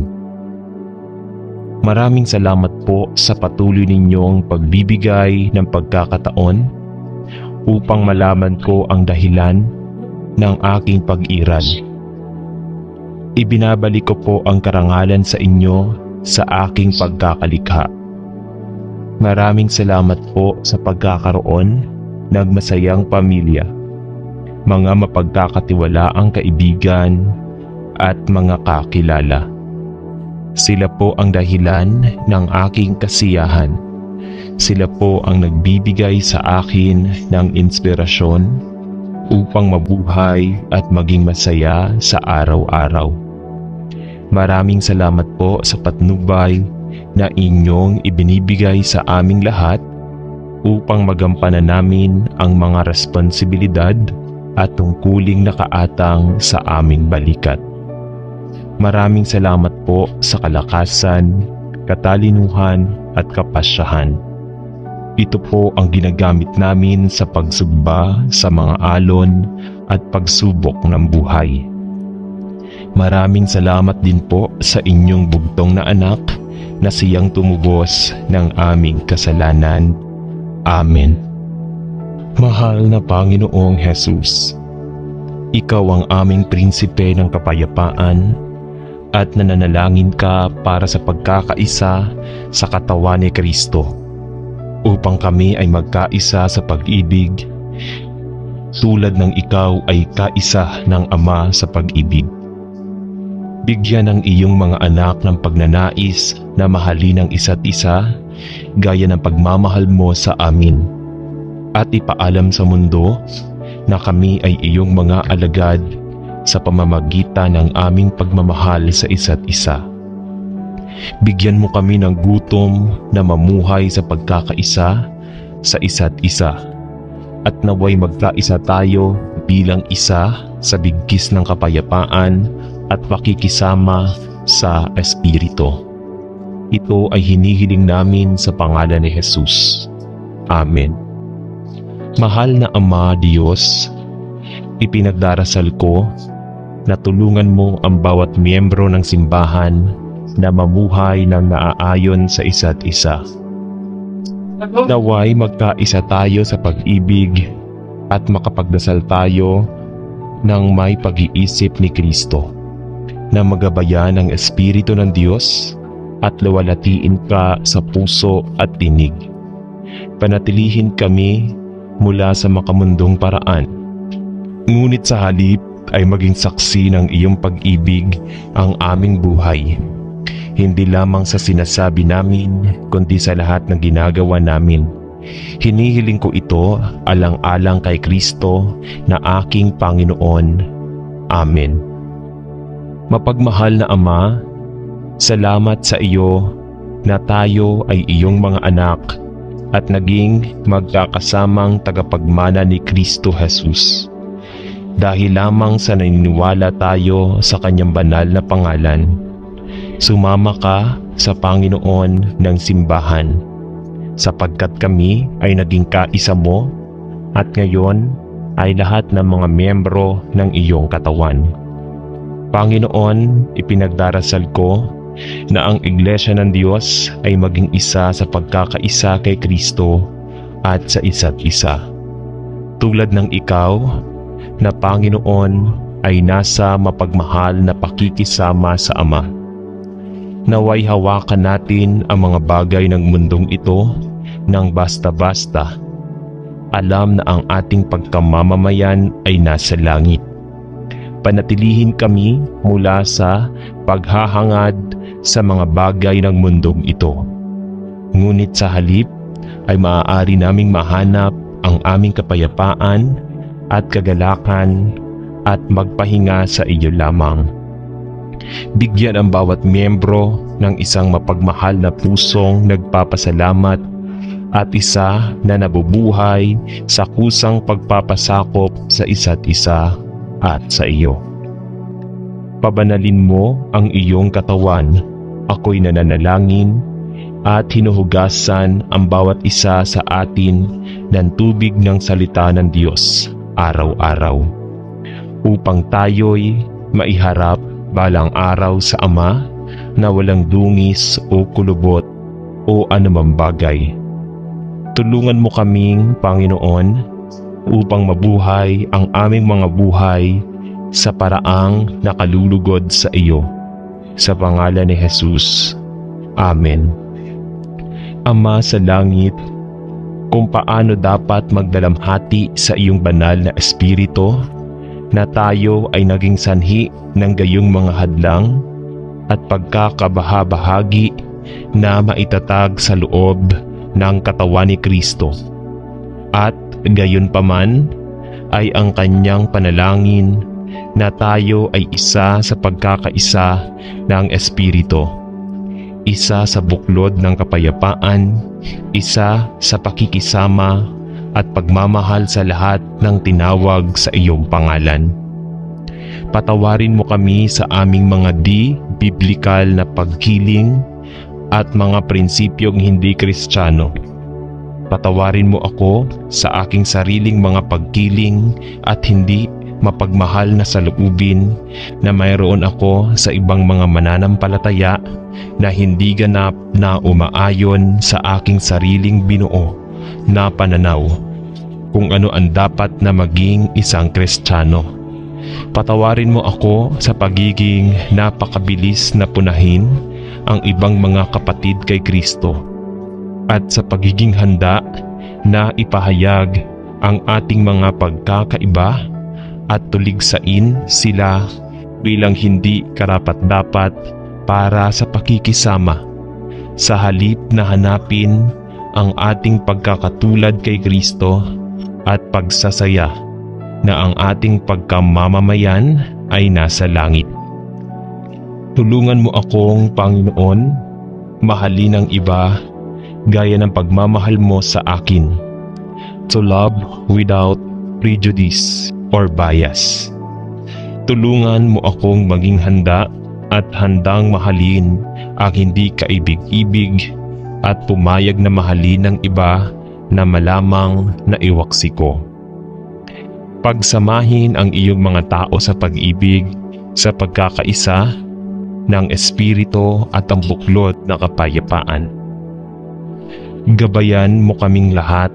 Maraming salamat po sa patuloy ninyong pagbibigay ng pagkakataon upang malaman ko ang dahilan ng aking pag-iral. Ibinabalik ko po ang karangalan sa inyo sa aking pagkakalikha. Maraming salamat po sa pagkakaroon ng masayang pamilya, mga mapagkakatiwalaang kaibigan at mga kakilala. Sila po ang dahilan ng aking kasiyahan. Sila po ang nagbibigay sa akin ng inspirasyon upang mabuhay at maging masaya sa araw-araw. Maraming salamat po sa patnubay na inyong ibinibigay sa aming lahat upang magampanan namin ang mga responsibilidad at tungkuling nakaatang sa aming balikat. Maraming salamat po sa kalakasan, katalinuhan at kapasyahan. Ito po ang ginagamit namin sa pagsugba sa mga alon at pagsubok ng buhay. Maraming salamat din po sa inyong bugtong na anak na siyang tumubos ng aming kasalanan. Amen. Mahal na Panginoong Jesus, Ikaw ang aming prinsipe ng kapayapaan at nananalangin ka para sa pagkakaisa sa katawan ni Kristo upang kami ay magkaisa sa pag-ibig tulad ng Ikaw ay kaisa ng Ama sa pag-ibig. Bigyan ng iyong mga anak ng pagnanais na mahalin ang isa't isa gaya ng pagmamahal mo sa amin, at ipaalam sa mundo na kami ay iyong mga alagad sa pamamagitan ng aming pagmamahal sa isa't isa. Bigyan mo kami ng gutom na mamuhay sa pagkakaisa sa isa't isa, at naway magkaisa tayo bilang isa sa bigkis ng kapayapaan at pakikisama sa Espiritu. Ito ay hinihiling namin sa pangalan ni Jesus. Amen. Mahal na Ama Diyos, ipinagdarasal ko na tulungan mo ang bawat miyembro ng simbahan na mamuhay ng naaayon sa isa't isa. Naway magkaisa tayo sa pag-ibig at makapagdasal tayo ng may pag-iisip ni Kristo, na magabayan ng Espiritu ng Diyos at luwalatiin ka sa puso at tinig. Panatilihin kami mula sa makamundong paraan, ngunit sa halip ay maging saksi ng iyong pag-ibig ang aming buhay, hindi lamang sa sinasabi namin kundi sa lahat ng ginagawa namin. Hinihiling ko ito alang-alang kay Kristo na aking Panginoon. Amen. Mapagmahal na Ama, salamat sa iyo na tayo ay iyong mga anak at naging magkakasamang tagapagmana ni Kristo Jesus. dahil lamang sa naniniwala tayo sa kanyang banal na pangalan. Sumama ka sa Panginoon ng simbahan, sapagkat kami ay naging kaisa mo at ngayon ay lahat ng mga miyembro ng iyong katawan. Panginoon, ipinagdarasal ko na ang Iglesia ng Diyos ay maging isa sa pagkakaisa kay Kristo at sa isa't isa. Tulad ng ikaw na Panginoon ay nasa mapagmahal na pakikisama sa Ama. Naway hawakan natin ang mga bagay ng mundong ito ng basta-basta. Alam na ang ating pagkamamamayan ay nasa langit. Panatilihin kami mula sa paghahangad sa mga bagay ng mundong ito. Ngunit sa halip ay maaari naming mahanap ang aming kapayapaan at kagalakan at magpahinga sa iyo lamang. Bigyan ang bawat miyembro ng isang mapagmahal na pusong nagpapasalamat at isa na nabubuhay sa kusang pagpapasakop sa isa't isa at sa iyo. Pabanalin mo ang iyong katawan. Ako'y nananalangin at hinuhugasan ang bawat isa sa atin ng tubig ng salita ng Diyos araw-araw, upang tayo'y maiharap balang araw sa Ama na walang dungis o kulubot o anumang bagay. Tulungan mo kaming, Panginoon, upang mabuhay ang aming mga buhay sa paraang nakalulugod sa iyo. Sa pangalan ni Jesus. Amen. Ama sa langit, kung paano dapat magdalamhati sa iyong banal na espiritu na tayo ay naging sanhi ng gayong mga hadlang at pagkakabahabahagi na maitatag sa loob ng katawan ni Kristo. At gayon paman ay ang kanyang panalangin na tayo ay isa sa pagkakaisa ng Espiritu, isa sa buklod ng kapayapaan, isa sa pakikisama at pagmamahal sa lahat ng tinawag sa iyong pangalan. Patawarin mo kami sa aming mga di-biblikal na pagkiling at mga prinsipyong hindi Kristiyano. Patawarin mo ako sa aking sariling mga pagkiling at hindi mapagmahal na saloobin na mayroon ako sa ibang mga mananampalataya na hindi ganap na umaayon sa aking sariling binuo na pananaw kung ano ang dapat na maging isang Kristiyano. Patawarin mo ako sa pagiging napakabilis na punahin ang ibang mga kapatid kay Kristo at sa pagiging handa na ipahayag ang ating mga pagkakaiba at tuligsain sila bilang hindi karapat-dapat para sa pakikisama, sa halip na hanapin ang ating pagkakatulad kay Kristo at pagsasaya na ang ating pagkamamamayan ay nasa langit. Tulungan mo akong, Panginoon, mahalin ang iba gaya ng pagmamahal mo sa akin, to love without prejudice or bias. Tulungan mo akong maging handa at handang mahalin ang hindi kaibig-ibig at pumayag na mahalin ng iba na malamang na iwaksi ko. Pagsamahin ang iyong mga tao sa pag-ibig, sa pagkakaisa ng Espiritu at ang buklod na kapayapaan. Gabayan mo kaming lahat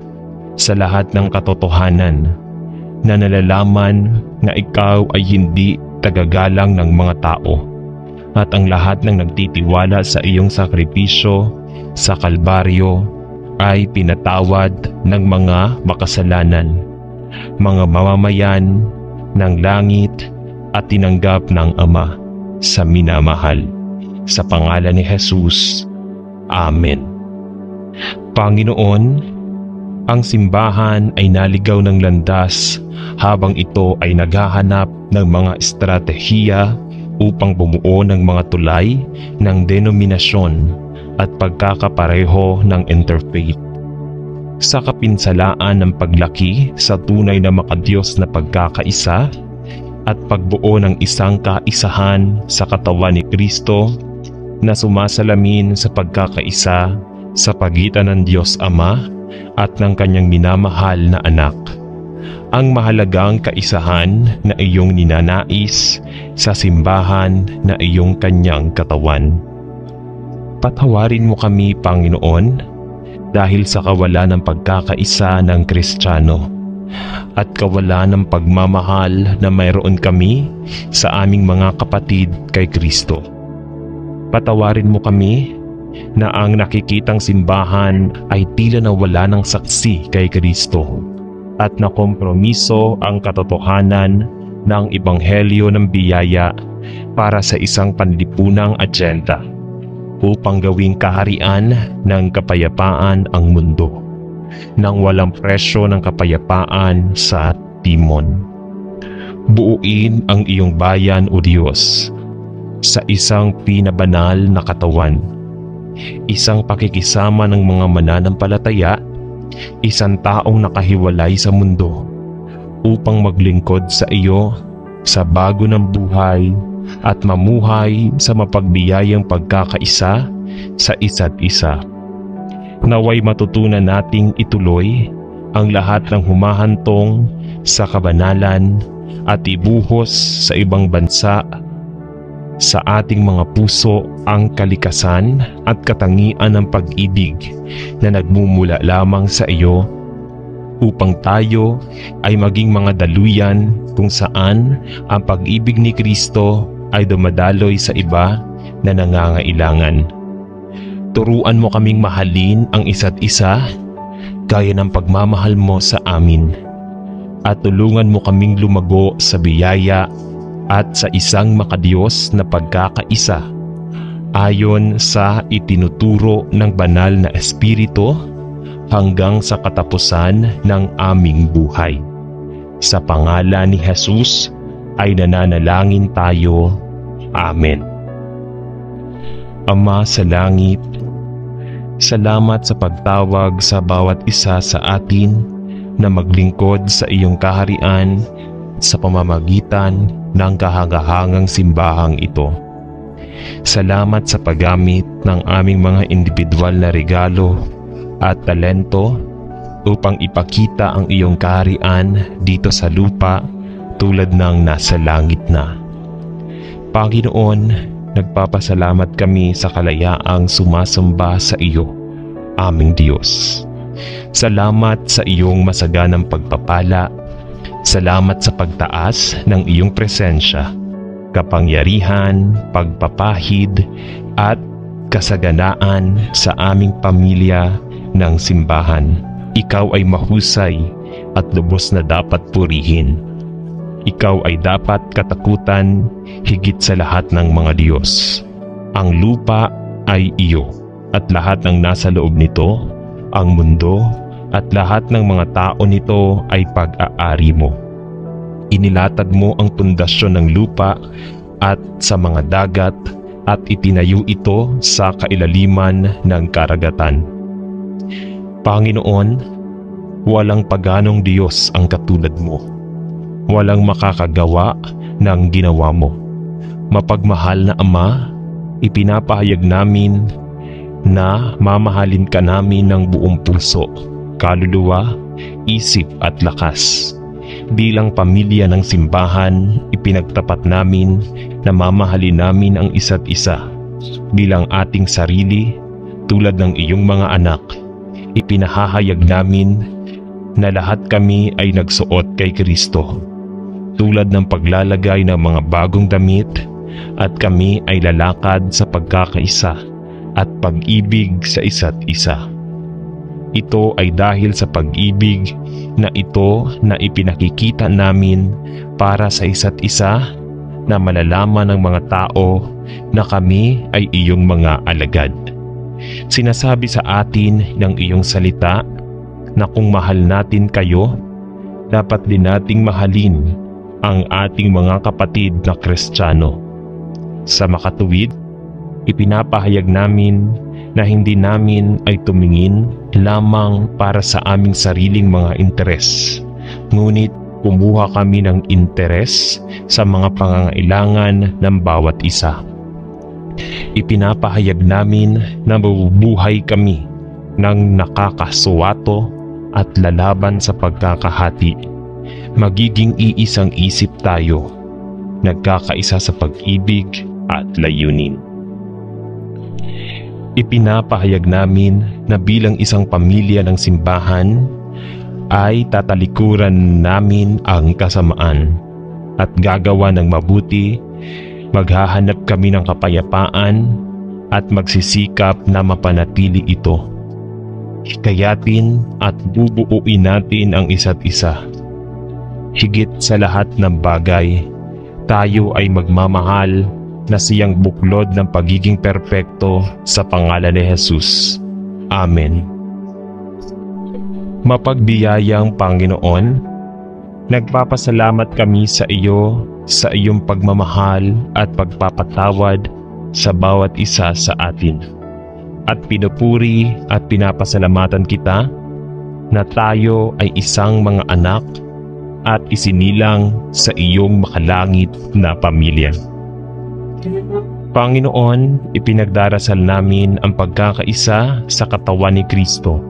sa lahat ng katotohanan na nalalaman na ikaw ay hindi tagagalang ng mga tao at ang lahat ng nagtitiwala sa iyong sakripisyo sa Kalbaryo ay pinatawad ng mga makasalanan, mga mamamayan ng langit at tinanggap ng Ama sa minamahal. Sa pangalan ni Jesus. Amen. Panginoon, ang simbahan ay naligaw ng landas habang ito ay naghahanap ng mga estratehiya upang bumuo ng mga tulay ng denominasyon at pagkakapareho ng interfaith. Sa kapinsalaan ng paglaki sa tunay na makadiyos na pagkakaisa, at pagbuo ng isang kaisahan sa katawan ni Kristo na sumasalamin sa pagkakaisa sa pagitan ng Diyos Ama at ng kanyang minamahal na anak. Ang mahalagang kaisahan na iyong ninanais sa simbahan na iyong kanyang katawan. Patawarin mo kami, Panginoon, dahil sa kawalan ng pagkakaisa ng Kristiyano at kawalan ng pagmamahal na mayroon kami sa aming mga kapatid kay Kristo. Patawarin mo kami na ang nakikitang simbahan ay tila nawala ng saksi kay Kristo at nakompromiso ang katotohanan ng ebanghelyo ng biyaya para sa isang panlipunang agenda upang gawing kaharian ng kapayapaan ang mundo nang walang presyo ng kapayapaan sa timon. Buuin ang iyong bayan, O Diyos, sa isang pinabanal na katawan, isang pakikisama ng mga mananampalataya, isang taong nakahiwalay sa mundo upang maglingkod sa iyo sa bago ng buhay at mamuhay sa mapagbiyayang pagkakaisa sa isa't isa. Naway matutunan nating ituloy ang lahat ng humahantong sa kabanalan at ibuhos sa ibang bansa sa ating mga puso ang kalikasan at katangian ng pag-ibig na nagmumula lamang sa iyo upang tayo ay maging mga daluyan kung saan ang pag-ibig ni Kristo ay dumadaloy sa iba na nangangailangan. Turuan mo kaming mahalin ang isa't isa gaya ng pagmamahal mo sa amin at tulungan mo kaming lumago sa biyaya at sa isang makadiyos na pagkakaisa ayon sa itinuturo ng banal na Espiritu hanggang sa katapusan ng aming buhay. Sa pangalan ni Jesus ay nananalangin tayo. Amen. Ama sa langit, salamat sa pagtawag sa bawat isa sa atin na maglingkod sa iyong kaharian sa pamamagitan ng kahangahangang simbahang ito. Salamat sa paggamit ng aming mga individual na regalo at talento upang ipakita ang iyong kaharian dito sa lupa tulad ng nasa langit na. Panginoon, nagpapasalamat kami sa kalayaang sumasamba sa iyo, aming Diyos. Salamat sa iyong masaganang pagpapala. Salamat sa pagtaas ng iyong presensya, kapangyarihan, pagpapahid at kasaganaan sa aming pamilya ng simbahan. Ikaw ay mahusay at lubos na dapat purihin. Ikaw ay dapat katakutan higit sa lahat ng mga Diyos. Ang lupa ay iyo at lahat ng nasa loob nito, ang mundo at lahat ng mga tao nito ay pag-aari mo. Inilatag mo ang pundasyon ng lupa at sa mga dagat at itinayo ito sa kailaliman ng karagatan. Panginoon, walang paganong Diyos ang katulad mo. Walang makakagawa ng ginawa mo. Mapagmahal na Ama, ipinapahayag namin na mamahalin ka namin ng buong puso, kaluluwa, isip at lakas. Bilang pamilya ng simbahan, ipinagtapat namin na mamahalin namin ang isa't isa bilang ating sarili tulad ng iyong mga anak. Ipinahahayag namin na lahat kami ay nagsuot kay Kristo tulad ng paglalagay ng mga bagong damit at kami ay lalakad sa pagkakaisa at pag-ibig sa isa't isa. Ito ay dahil sa pag-ibig na ito na ipinakikita namin para sa isa't isa na malalaman ng mga tao na kami ay iyong mga alagad. Sinasabi sa atin ng iyong salita na kung mahal natin kayo, dapat din nating mahalin ang ating mga kapatid na Kristiyano. Sa makatuwid, ipinapahayag namin na hindi namin ay tumingin lamang para sa aming sariling mga interes, ngunit Kumuha kami ng interes sa mga pangangailangan ng bawat isa. Ipinapahayag namin na mabubuhay kami ng nakakasuwato at lalaban sa pagkakahati. Magiging iisang isip tayo, nagkakaisa sa pag-ibig at layunin. Ipinapahayag namin na bilang isang pamilya ng simbahan ay tatalikuran namin ang kasamaan at gagawa ng mabuti, maghahanap kami ng kapayapaan at magsisikap na mapanatili ito. Hikayatin at bubuuin natin ang isa't isa. Higit sa lahat ng bagay, tayo ay magmamahal na siyang buklod ng pagiging perpekto sa pangalan ni Jesus. Amen. Mapagbiyayang Panginoon, nagpapasalamat kami sa iyo sa iyong pagmamahal at pagpapatawad sa bawat isa sa atin. At pinupuri at pinapasalamatan kita na tayo ay isang mga anak at isinilang sa iyong makalangit na pamilya. Panginoon, ipinagdarasal namin ang pagkakaisa sa katawan ni Kristo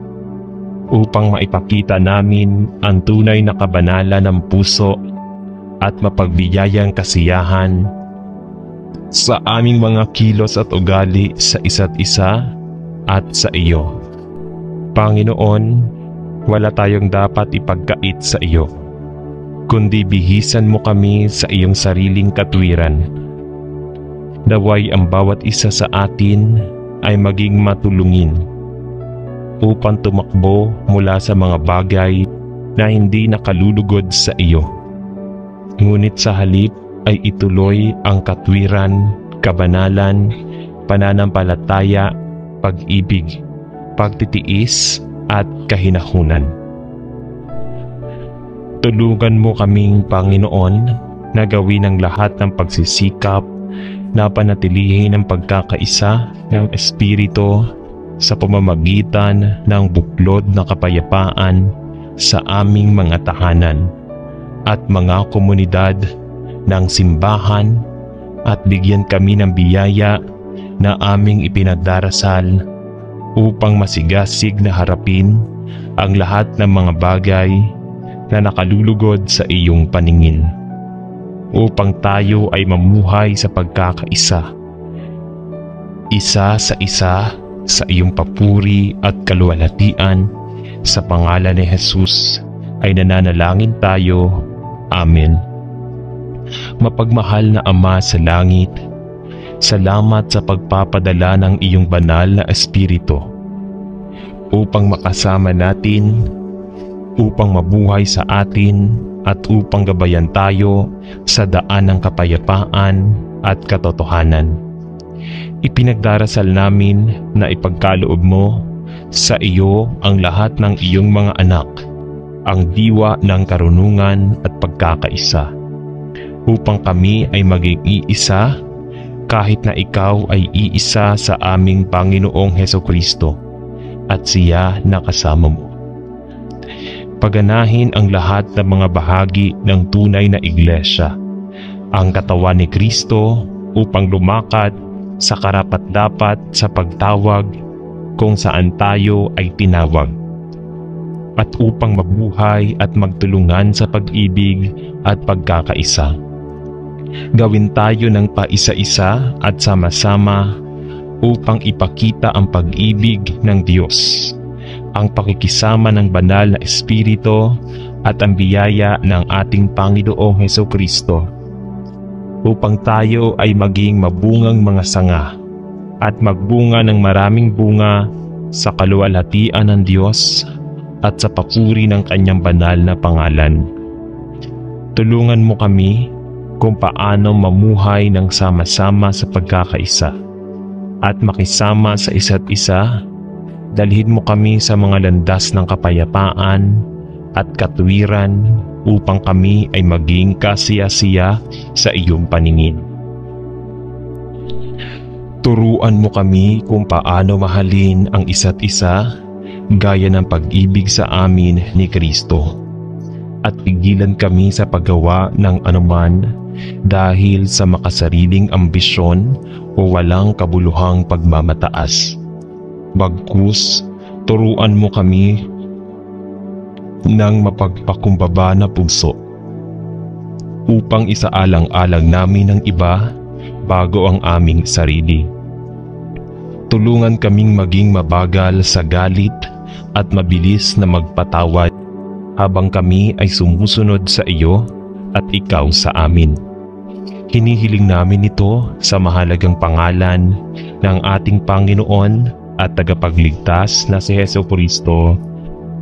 upang maipakita namin ang tunay na kabanalan ng puso at mapagbiyayang kasiyahan sa aming mga kilos at ugali sa isa't isa at sa iyo. Panginoon, wala tayong dapat ipagkait sa iyo, kundi bihisan mo kami sa iyong sariling katwiran. Naway ang bawat isa sa atin ay maging matulungin upang tumakbo mula sa mga bagay na hindi nakalulugod sa iyo. Ngunit sa halip ay ituloy ang katwiran, kabanalan, pananampalataya, pag-ibig, pagtitiis at kahinahunan. Tulungan mo kaming Panginoon na gawin ang lahat ng pagsisikap na panatilihin ang pagkakaisa ng Espiritu sa pamamagitan ng buklod na kapayapaan sa aming mga tahanan at mga komunidad ng simbahan, at bigyan kami ng biyaya na aming ipinagdarasal upang masigasig na harapin ang lahat ng mga bagay na nakalulugod sa iyong paningin, upang tayo ay mamuhay sa pagkakaisa, isa sa isa sa iyong papuri at kaluwalhatian. Sa pangalan ni Jesus ay nananalangin tayo. Amen. Mapagmahal na Ama sa langit, salamat sa pagpapadala ng iyong banal na Espiritu upang makasama natin, upang mabuhay sa atin at upang gabayan tayo sa daan ng kapayapaan at katotohanan. Ipinagdarasal namin na ipagkaloob mo sa iyo ang lahat ng iyong mga anak, ang diwa ng karunungan at pagkakaisa, upang kami ay maging iisa kahit na ikaw ay iisa sa aming Panginoong Hesukristo at siya na kasama mo. Paganahin ang lahat ng mga bahagi ng tunay na iglesia, ang katawan ni Kristo, upang lumakad sa karapat-dapat sa pagtawag kung saan tayo ay tinawag, at upang mabuhay at magtulungan sa pag-ibig at pagkakaisa. Gawin tayo ng paisa-isa at sama-sama upang ipakita ang pag-ibig ng Diyos, ang pakikisama ng banal na Espiritu at ang biyaya ng ating Panginoong Hesukristo, upang tayo ay maging mabungang mga sanga at magbunga ng maraming bunga sa kaluwalhatian ng Diyos at sa papuri ng kanyang banal na pangalan. Tulungan mo kami kung paano mamuhay ng sama-sama sa pagkakaisa at makisama sa isa't isa. Dalhin mo kami sa mga landas ng kapayapaan at katwiran upang kami ay maging kasiya-siya sa iyong paningin. Turuan mo kami kung paano mahalin ang isa't isa gaya ng pag-ibig sa amin ni Kristo. at pigilan kami sa paggawa ng anuman dahil sa makasariling ambisyon o walang kabuluhang pagmamataas. Bagkus, turuan mo kami ng mapagpakumbaba na puso upang isaalang-alang namin ang iba bago ang aming sarili. Tulungan kaming maging mabagal sa galit at mabilis na magpatawad habang kami ay sumusunod sa iyo at ikaw sa amin. Hinihiling namin ito sa mahalagang pangalan ng ating Panginoon at tagapagligtas na si Jesucristo.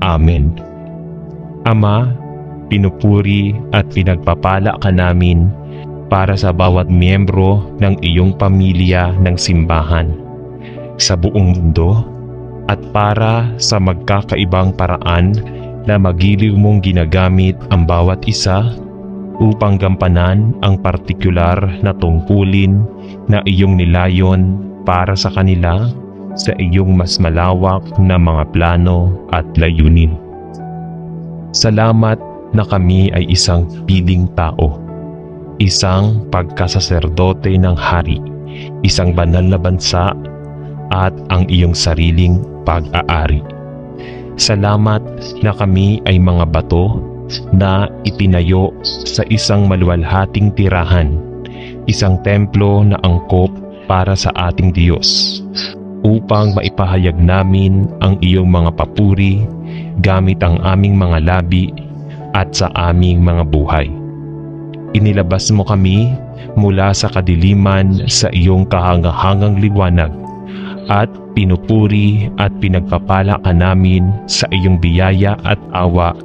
Amen. Ama, pinupuri at pinagpapala ka namin para sa bawat miyembro ng iyong pamilya ng simbahan sa buong mundo at para sa magkakaibang paraan na magiliw mong ginagamit ang bawat isa upang gampanan ang partikular na tungkulin na iyong nilayon para sa kanila sa iyong mas malawak na mga plano at layunin. Salamat na kami ay isang piling tao, isang pagkasaserdote ng hari, isang banal na bansa at ang iyong sariling pag-aari. Salamat na kami ay mga bato na itinayo sa isang maluwalhating tirahan, isang templo na angkop para sa ating Diyos, upang maipahayag namin ang iyong mga papuri gamit ang aming mga labi at sa aming mga buhay. Inilabas mo kami mula sa kadiliman sa iyong kahangahangang liwanag at pinupuri at pinagpapala ka namin sa iyong biyaya at awa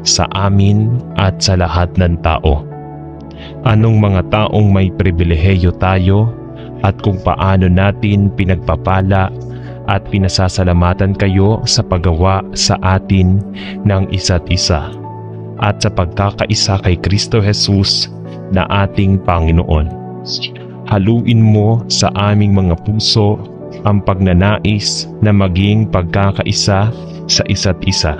sa amin at sa lahat ng tao. Anong mga taong may pribilehiyo tayo at kung paano natin pinagpapala at pinasasalamatan kayo sa paggawa sa atin ng isa't isa at sa pagkakaisa kay Kristo Jesus na ating Panginoon. Haluin mo sa aming mga puso ang pagnanais na maging pagkakaisa sa isa't isa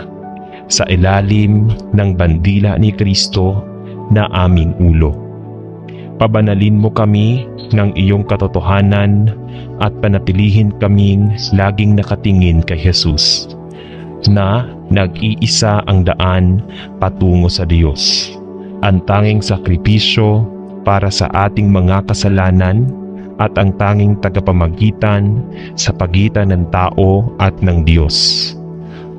sa ilalim ng bandila ni Kristo na aming ulo. Pabanalin mo kami ng iyong katotohanan at panatilihin kaming laging nakatingin kay Jesus na nag-iisa ang daan patungo sa Diyos, ang tanging sakripisyo para sa ating mga kasalanan at ang tanging tagapamagitan sa pagitan ng tao at ng Diyos,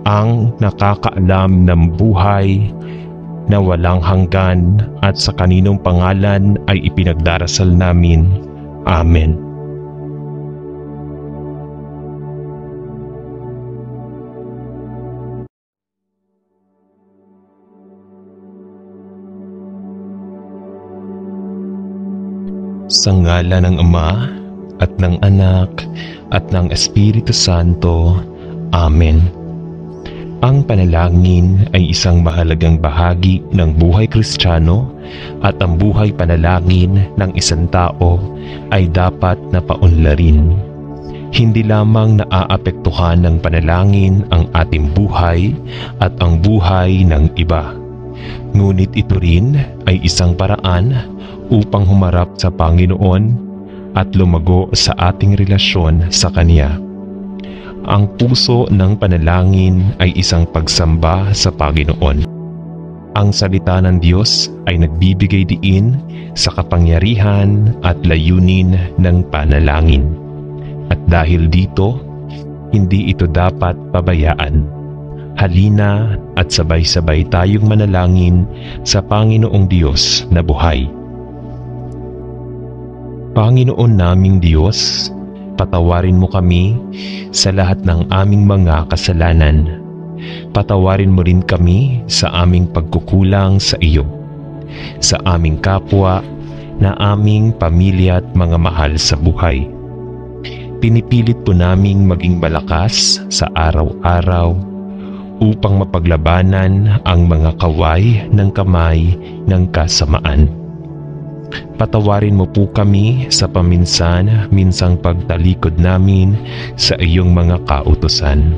ang nakakaalam ng buhay na walang hanggan at sa kaninong pangalan ay ipinagdarasal namin. Amen. Sa ngalan ng Ama at ng Anak at ng Espiritu Santo. Amen. Ang panalangin ay isang mahalagang bahagi ng buhay Kristiyano at ang buhay panalangin ng isang tao ay dapat na paunlarin. Hindi lamang naaapektuhan ng panalangin ang ating buhay at ang buhay ng iba, ngunit ito rin ay isang paraan upang humarap sa Panginoon at lumago sa ating relasyon sa Kanya. Ang puso ng panalangin ay isang pagsamba sa Panginoon. Ang salita ng Diyos ay nagbibigay diin sa kapangyarihan at layunin ng panalangin. At dahil dito, hindi ito dapat pabayaan. Halina at sabay-sabay tayong manalangin sa Panginoong Diyos na buhay. Panginoon naming Diyos, patawarin mo kami sa lahat ng aming mga kasalanan. Patawarin mo rin kami sa aming pagkukulang sa iyo, sa aming kapwa, na aming pamilya at mga mahal sa buhay. Pinipilit po naming maging malakas sa araw-araw upang mapaglabanan ang mga kaway ng kamay ng kasamaan. Patawarin mo po kami sa paminsan-minsang pagtalikod namin sa iyong mga kautusan.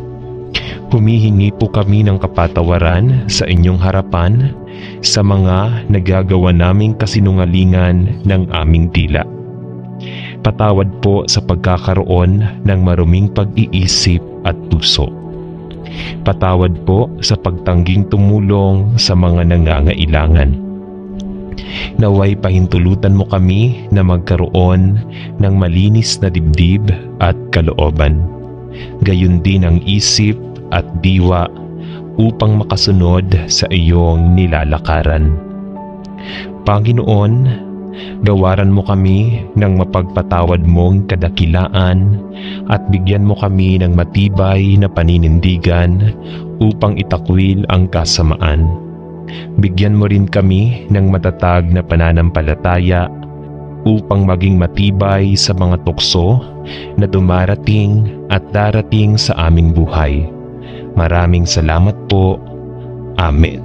Humihingi po kami ng kapatawaran sa inyong harapan sa mga nagagawa naming kasinungalingan ng aming dila. Patawad po sa pagkakaroon ng maruming pag-iisip at puso. Patawad po sa pagtangging tumulong sa mga nangangailangan. Naway pahintulutan mo kami na magkaroon ng malinis na dibdib at kalooban, gayon din ang isip at diwa upang makasunod sa iyong nilalakaran. Panginoon, gawaran mo kami ng mapagpatawad mong kadakilaan at bigyan mo kami ng matibay na paninindigan upang itakwil ang kasamaan. Bigyan mo rin kami ng matatag na pananampalataya upang maging matibay sa mga tukso na dumarating at darating sa aming buhay. Maraming salamat po. Amen.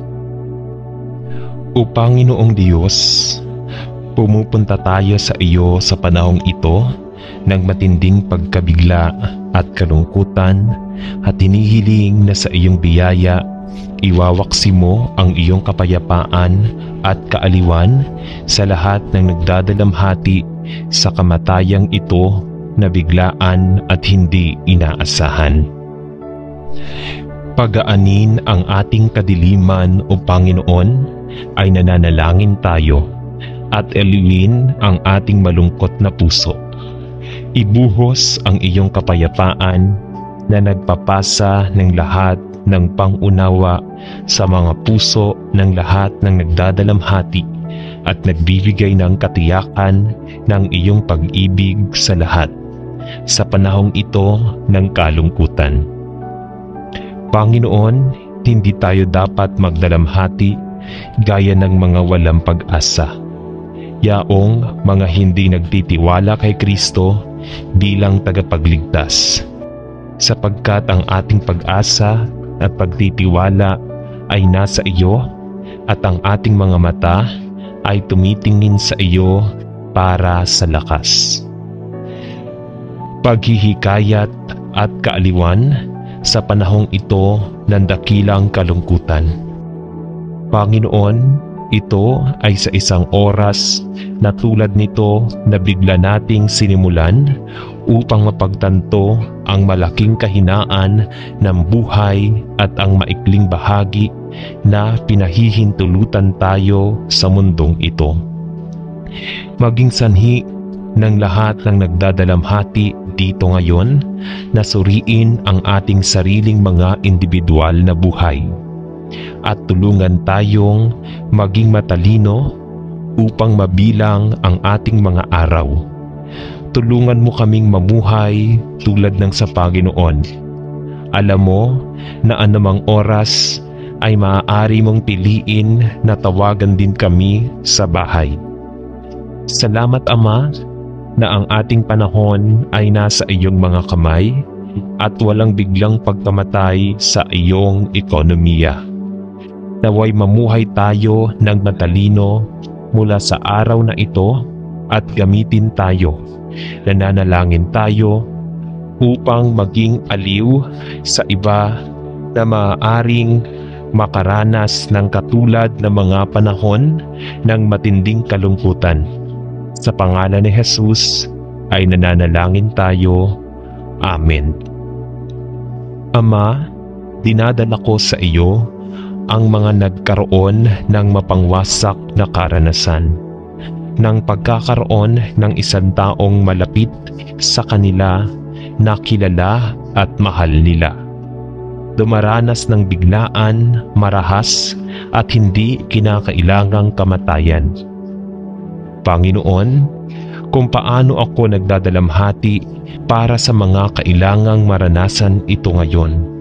O Panginoong Diyos, pumupunta tayo sa iyo sa panahong ito ng matinding pagkabigla at kalungkutan at hinihiling na sa iyong biyaya iwawaksi mo ang iyong kapayapaan at kaaliwan sa lahat ng nagdadalamhati sa kamatayang ito na biglaan at hindi inaasahan. Pagaanin ang ating kadiliman o Panginoon ay nananalangin tayo at aliwin ang ating malungkot na puso. Ibuhos ang iyong kapayapaan na nagpapasa ng lahat ng pangunawa sa mga puso ng lahat ng nagdadalamhati at nagbibigay ng katiyakan ng iyong pag-ibig sa lahat sa panahong ito ng kalungkutan. Panginoon, hindi tayo dapat magdalamhati gaya ng mga walang pag-asa, yaong mga hindi nagtitiwala kay Kristo bilang tagapagligtas, sapagkat ang ating pag-asa at pagtitiwala ay nasa iyo at ang ating mga mata ay tumitingin sa iyo para sa lakas. Paghihikayat at kaaliwan sa panahong ito ng dakilang kalungkutan. Panginoon, ito ay sa isang oras na tulad nito na bigla nating sinimulan upang mapagtanto ang malaking kahinaan ng buhay at ang maikling bahagi na pinahihintulutan tayo sa mundong ito. Maging sanhi ng lahat ng nagdadalamhati dito ngayon na suriin ang ating sariling mga individual na buhay at tulungan tayong maging matalino upang mabilang ang ating mga araw. Tulungan mo kaming mamuhay tulad ng sa Panginoon. Alam mo na anumang oras ay maaari mong piliin na tawagan din kami sa bahay. Salamat Ama na ang ating panahon ay nasa iyong mga kamay at walang biglang pagkamatay sa iyong ekonomiya. Naway mamuhay tayo ng matalino mula sa araw na ito at gamitin tayo. Nananalangin tayo upang maging aliw sa iba na maaaring makaranas ng katulad na mga panahon ng matinding kalungkutan. Sa pangalan ni Jesus ay nananalangin tayo. Amen. Ama, dinadala ko sa iyo ang mga nagkaroon ng mapangwasak na karanasan ng pagkakaroon ng isang taong malapit sa kanila na kilala at mahal nila. Dumaranas ng biglaan, marahas at hindi kinakailangang kamatayan. Panginoon, kung paano ako nagdadalamhati para sa mga kailangang maranasan ito ngayon.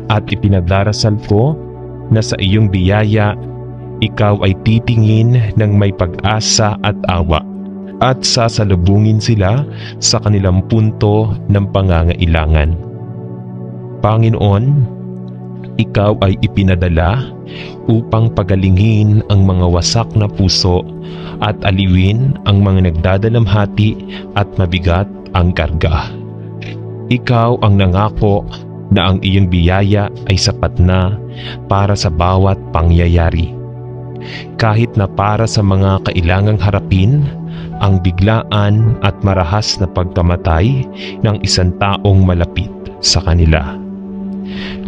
At ipinagdarasal ko na sa iyong biyaya, ikaw ay titingin ng may pag-asa at awa at sasalubungin sila sa kanilang punto ng pangangailangan. Panginoon, ikaw ay ipinadala upang pagalingin ang mga wasak na puso at aliwin ang mga nagdadalamhati at mabigat ang karga. Ikaw ang nangako na ang iyong biyaya ay sapat na para sa bawat pangyayari. kahit na para sa mga kailangang harapin ang biglaan at marahas na pagkamatay ng isang taong malapit sa kanila.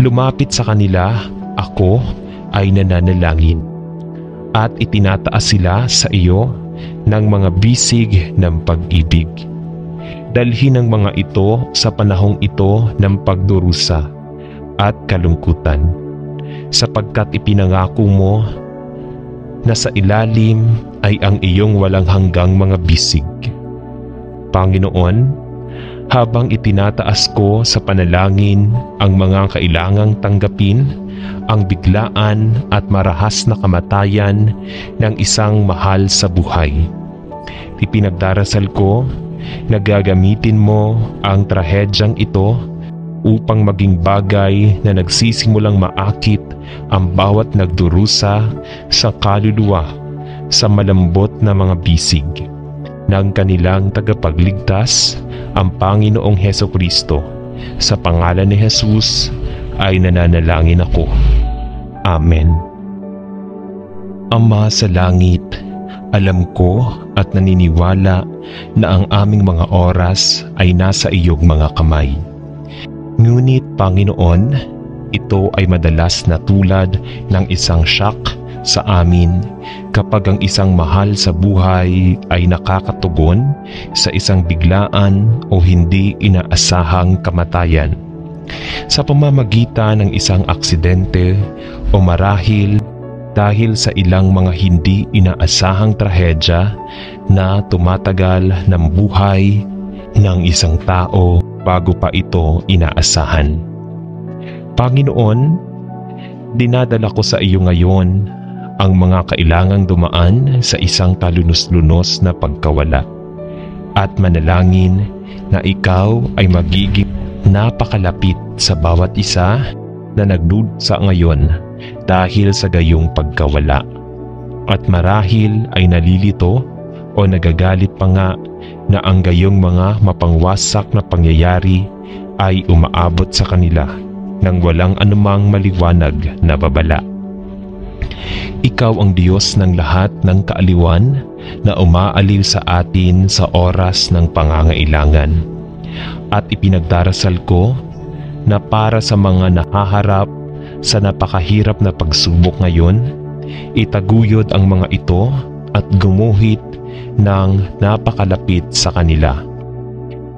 Lumapit sa kanila, ako ay nananalangin at itinataas sila sa iyo ng mga bisig ng pag-ibig. Dalhin ang mga ito sa panahong ito ng pagdurusa at kalungkutan, sapagkat ipinangako mo na sa ilalim ay ang iyong walang hanggang mga bisig. Panginoon, habang itinataas ko sa panalangin ang mga kailangang tanggapin ang biglaan at marahas na kamatayan ng isang mahal sa buhay, ipinagdarasal ko na gagamitin mo ang trahedyang ito upang maging bagay na nagsisimulang maakit ang bawat nagdurusa sa kaluluwa sa malambot na mga bisig ng kanilang tagapagligtas, ang Panginoong Hesukristo. Sa pangalan ni Jesus ay nananalangin ako. Amen. Ama sa langit, alam ko at naniniwala na ang aming mga oras ay nasa iyong mga kamay. Ngunit Panginoon, ito ay madalas na tulad ng isang shock sa amin kapag ang isang mahal sa buhay ay nakakatugon sa isang biglaan o hindi inaasahang kamatayan. Sa pamamagitan ng isang aksidente o marahil dahil sa ilang mga hindi inaasahang trahedya na tumatagal ng buhay ng isang tao bago pa ito inaasahan. Panginoon, dinadala ko sa iyo ngayon ang mga kailangang dumaan sa isang kalunos-lunos na pagkawala at manalangin na ikaw ay magiging napakalapit sa bawat isa na nagdusa ngayon dahil sa gayong pagkawala, at marahil ay nalilito o nagagalit pa nga na ang gayong mga mapangwasak na pangyayari ay umaabot sa kanila nang walang anumang maliwanag na babala. Ikaw ang Diyos ng lahat ng kaaliwan na umaaliw sa atin sa oras ng pangangailangan, at ipinagdarasal ko na para sa mga nahaharap sa napakahirap na pagsubok ngayon, itaguyod ang mga ito at gumuhit ng napakalapit sa kanila.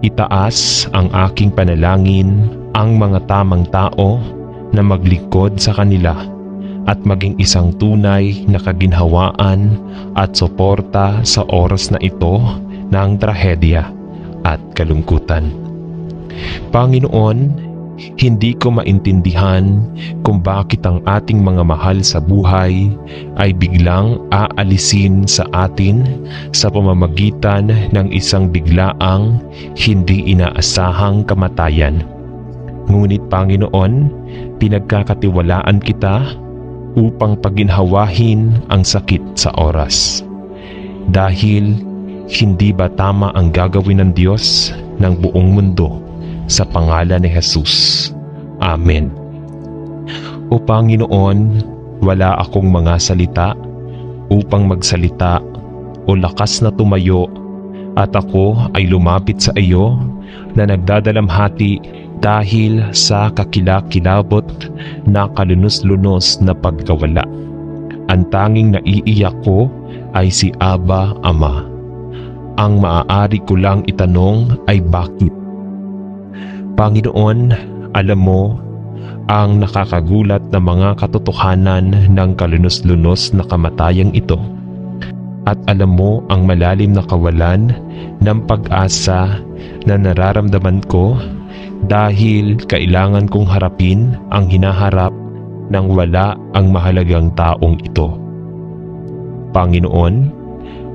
Itaas ang aking panalangin ang mga tamang tao na maglingkod sa kanila at maging isang tunay na kaginhawaan at suporta sa oras na ito ng trahedya at kalungkutan. Panginoon, hindi ko maintindihan kung bakit ang ating mga mahal sa buhay ay biglang aalisin sa atin sa pamamagitan ng isang biglaang hindi inaasahang kamatayan. Ngunit Panginoon, pinagkakatiwalaan kita upang paginhawahin ang sakit sa oras. Dahil hindi ba tama ang gagawin ng Diyos ng buong mundo sa pangalan ni Jesus? Amen. O Panginoon, wala akong mga salita upang magsalita o lakas na tumayo, at ako ay lumapit sa iyo na nagdadalamhati dahil sa kakilakilabot na kalunos-lunos na pagkawala. Ang tanging naiiyak ko ay si Aba, Ama. Ang maaari ko lang itanong ay bakit? Panginoon, alam mo ang nakakagulat na mga katotohanan ng kalunos-lunos na kamatayang ito, at alam mo ang malalim na kawalan ng pag-asa na nararamdaman ko dahil kailangan kong harapin ang hinaharap nang wala ang mahalagang taong ito. Panginoon,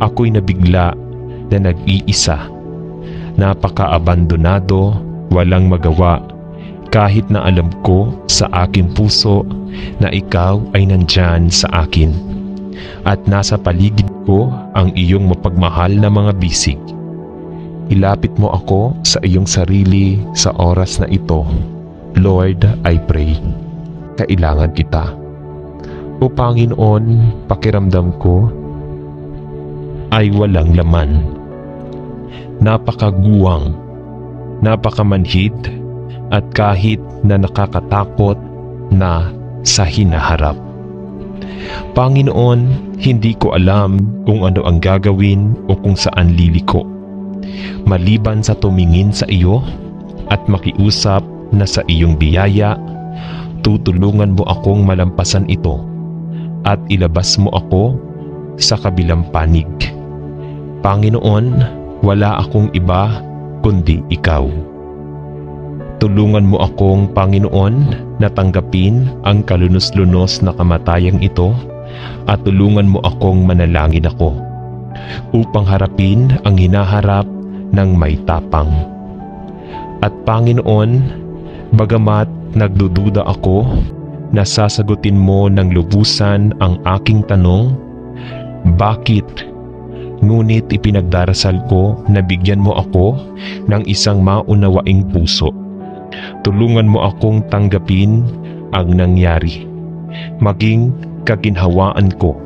ako'y nabigla na nag-iisa, napaka-abandonado, walang magawa, kahit na alam ko sa aking puso na ikaw ay nandyan sa akin at nasa paligid ko ang iyong mapagmahal na mga bisig. Ilapit mo ako sa iyong sarili sa oras na ito. Lord, I pray. Kailangan kita. O Panginoon, pakiramdam ko ay walang laman. Napakaguwang, napakamanhid, at kahit na nakakatakot na sa hinaharap. Panginoon, hindi ko alam kung ano ang gagawin o kung saan liliko, maliban sa tumingin sa iyo at makiusap na sa iyong biyaya, tutulungan mo akong malampasan ito at ilabas mo ako sa kabilang panig. Panginoon, wala akong iba kundi ikaw. Tulungan mo akong, Panginoon, na tanggapin ang kalunos-lunos na kamatayang ito at tulungan mo akong manalangin ako upang harapin ang hinaharap ng may tapang. At Panginoon, bagamat nagdududa ako na sasagutin mo ng lubusan ang aking tanong, bakit? Ngunit ipinagdarasal ko na bigyan mo ako ng isang maunawaing puso. Tulungan mo akong tanggapin ang nangyari, maging kaginhawaan ko,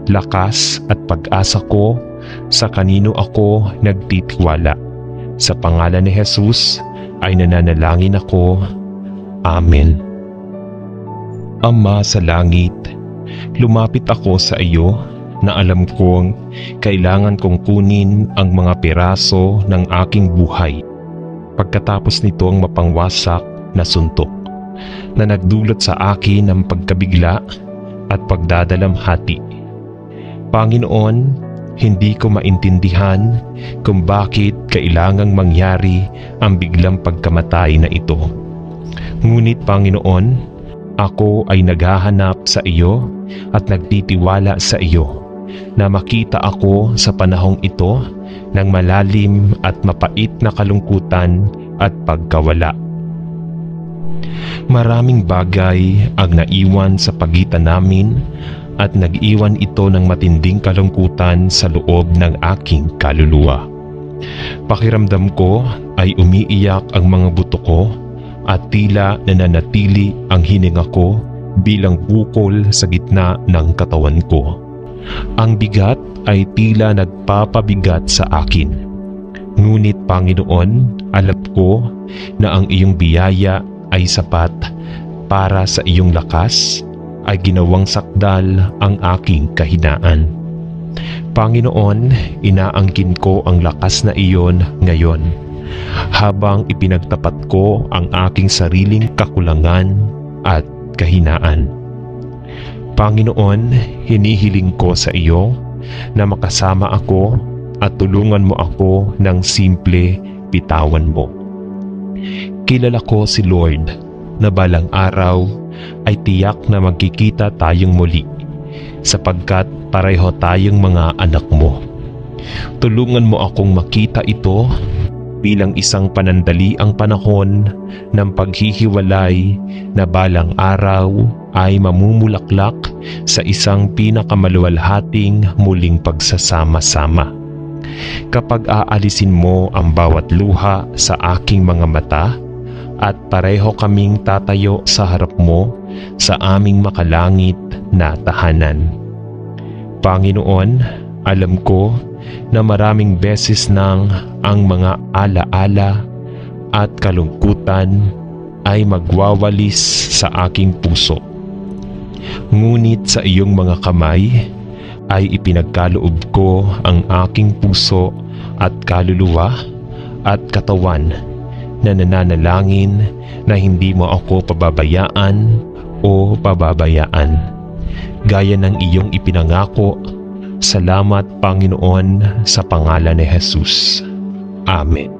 lakas at pag-asa ko sa kanino ako nagtitiwala. Sa pangalan ni Jesus ay nananalangin ako. Amen. Ama sa langit, lumapit ako sa iyo na alam kong kailangan kong kunin ang mga piraso ng aking buhay. Pagkatapos nito ang mapangwasak na suntok na nagdulot sa akin ng pagkabigla at pagdadalamhati. Panginoon, hindi ko maintindihan kung bakit kailangang mangyari ang biglang pagkamatay na ito. Ngunit Panginoon, ako ay naghahanap sa iyo at nagtitiwala sa iyo na makita ako sa panahong ito ng malalim at mapait na kalungkutan at pagkawala. Maraming bagay ang naiwan sa pagitan namin at nag-iwan ito ng matinding kalungkutan sa loob ng aking kaluluwa. Pakiramdam ko ay umiiyak ang mga buto ko at tila nananatili ang hininga ko bilang bukol sa gitna ng katawan ko. Ang bigat ay tila nagpapabigat sa akin. Ngunit Panginoon, alam ko na ang iyong biyaya ay sapat para sa iyong lakas ay ginawang sakdal ang aking kahinaan. Panginoon, inaangkin ko ang lakas na iyon ngayon habang ipinagtapat ko ang aking sariling kakulangan at kahinaan. Panginoon, hinihiling ko sa iyo na makasama ako at tulungan mo ako ng simple bitawan mo. Kilala ko si Lord na balang araw ay tiyak na magkikita tayong muli sapagkat pareho tayong mga anak mo. Tulungan mo akong makita ito bilang isang panandaliang panahon ng paghihiwalay na balang araw ay mamumulaklak sa isang pinakamaluwalhating muling pagsasama-sama. Kapag aalisin mo ang bawat luha sa aking mga mata at pareho kaming tatayo sa harap mo sa aming makalangit na tahanan. Panginoon, alam ko na maraming beses nang ang mga alaala at kalungkutan ay magwawalis sa aking puso. Ngunit sa iyong mga kamay ay ipinagkaloob ko ang aking puso at kaluluwa at katawan na nananalangin na hindi mo ako pababayaan o pababayaan. Gaya ng iyong ipinangako. Salamat Panginoon sa pangalan ni Jesus. Amen.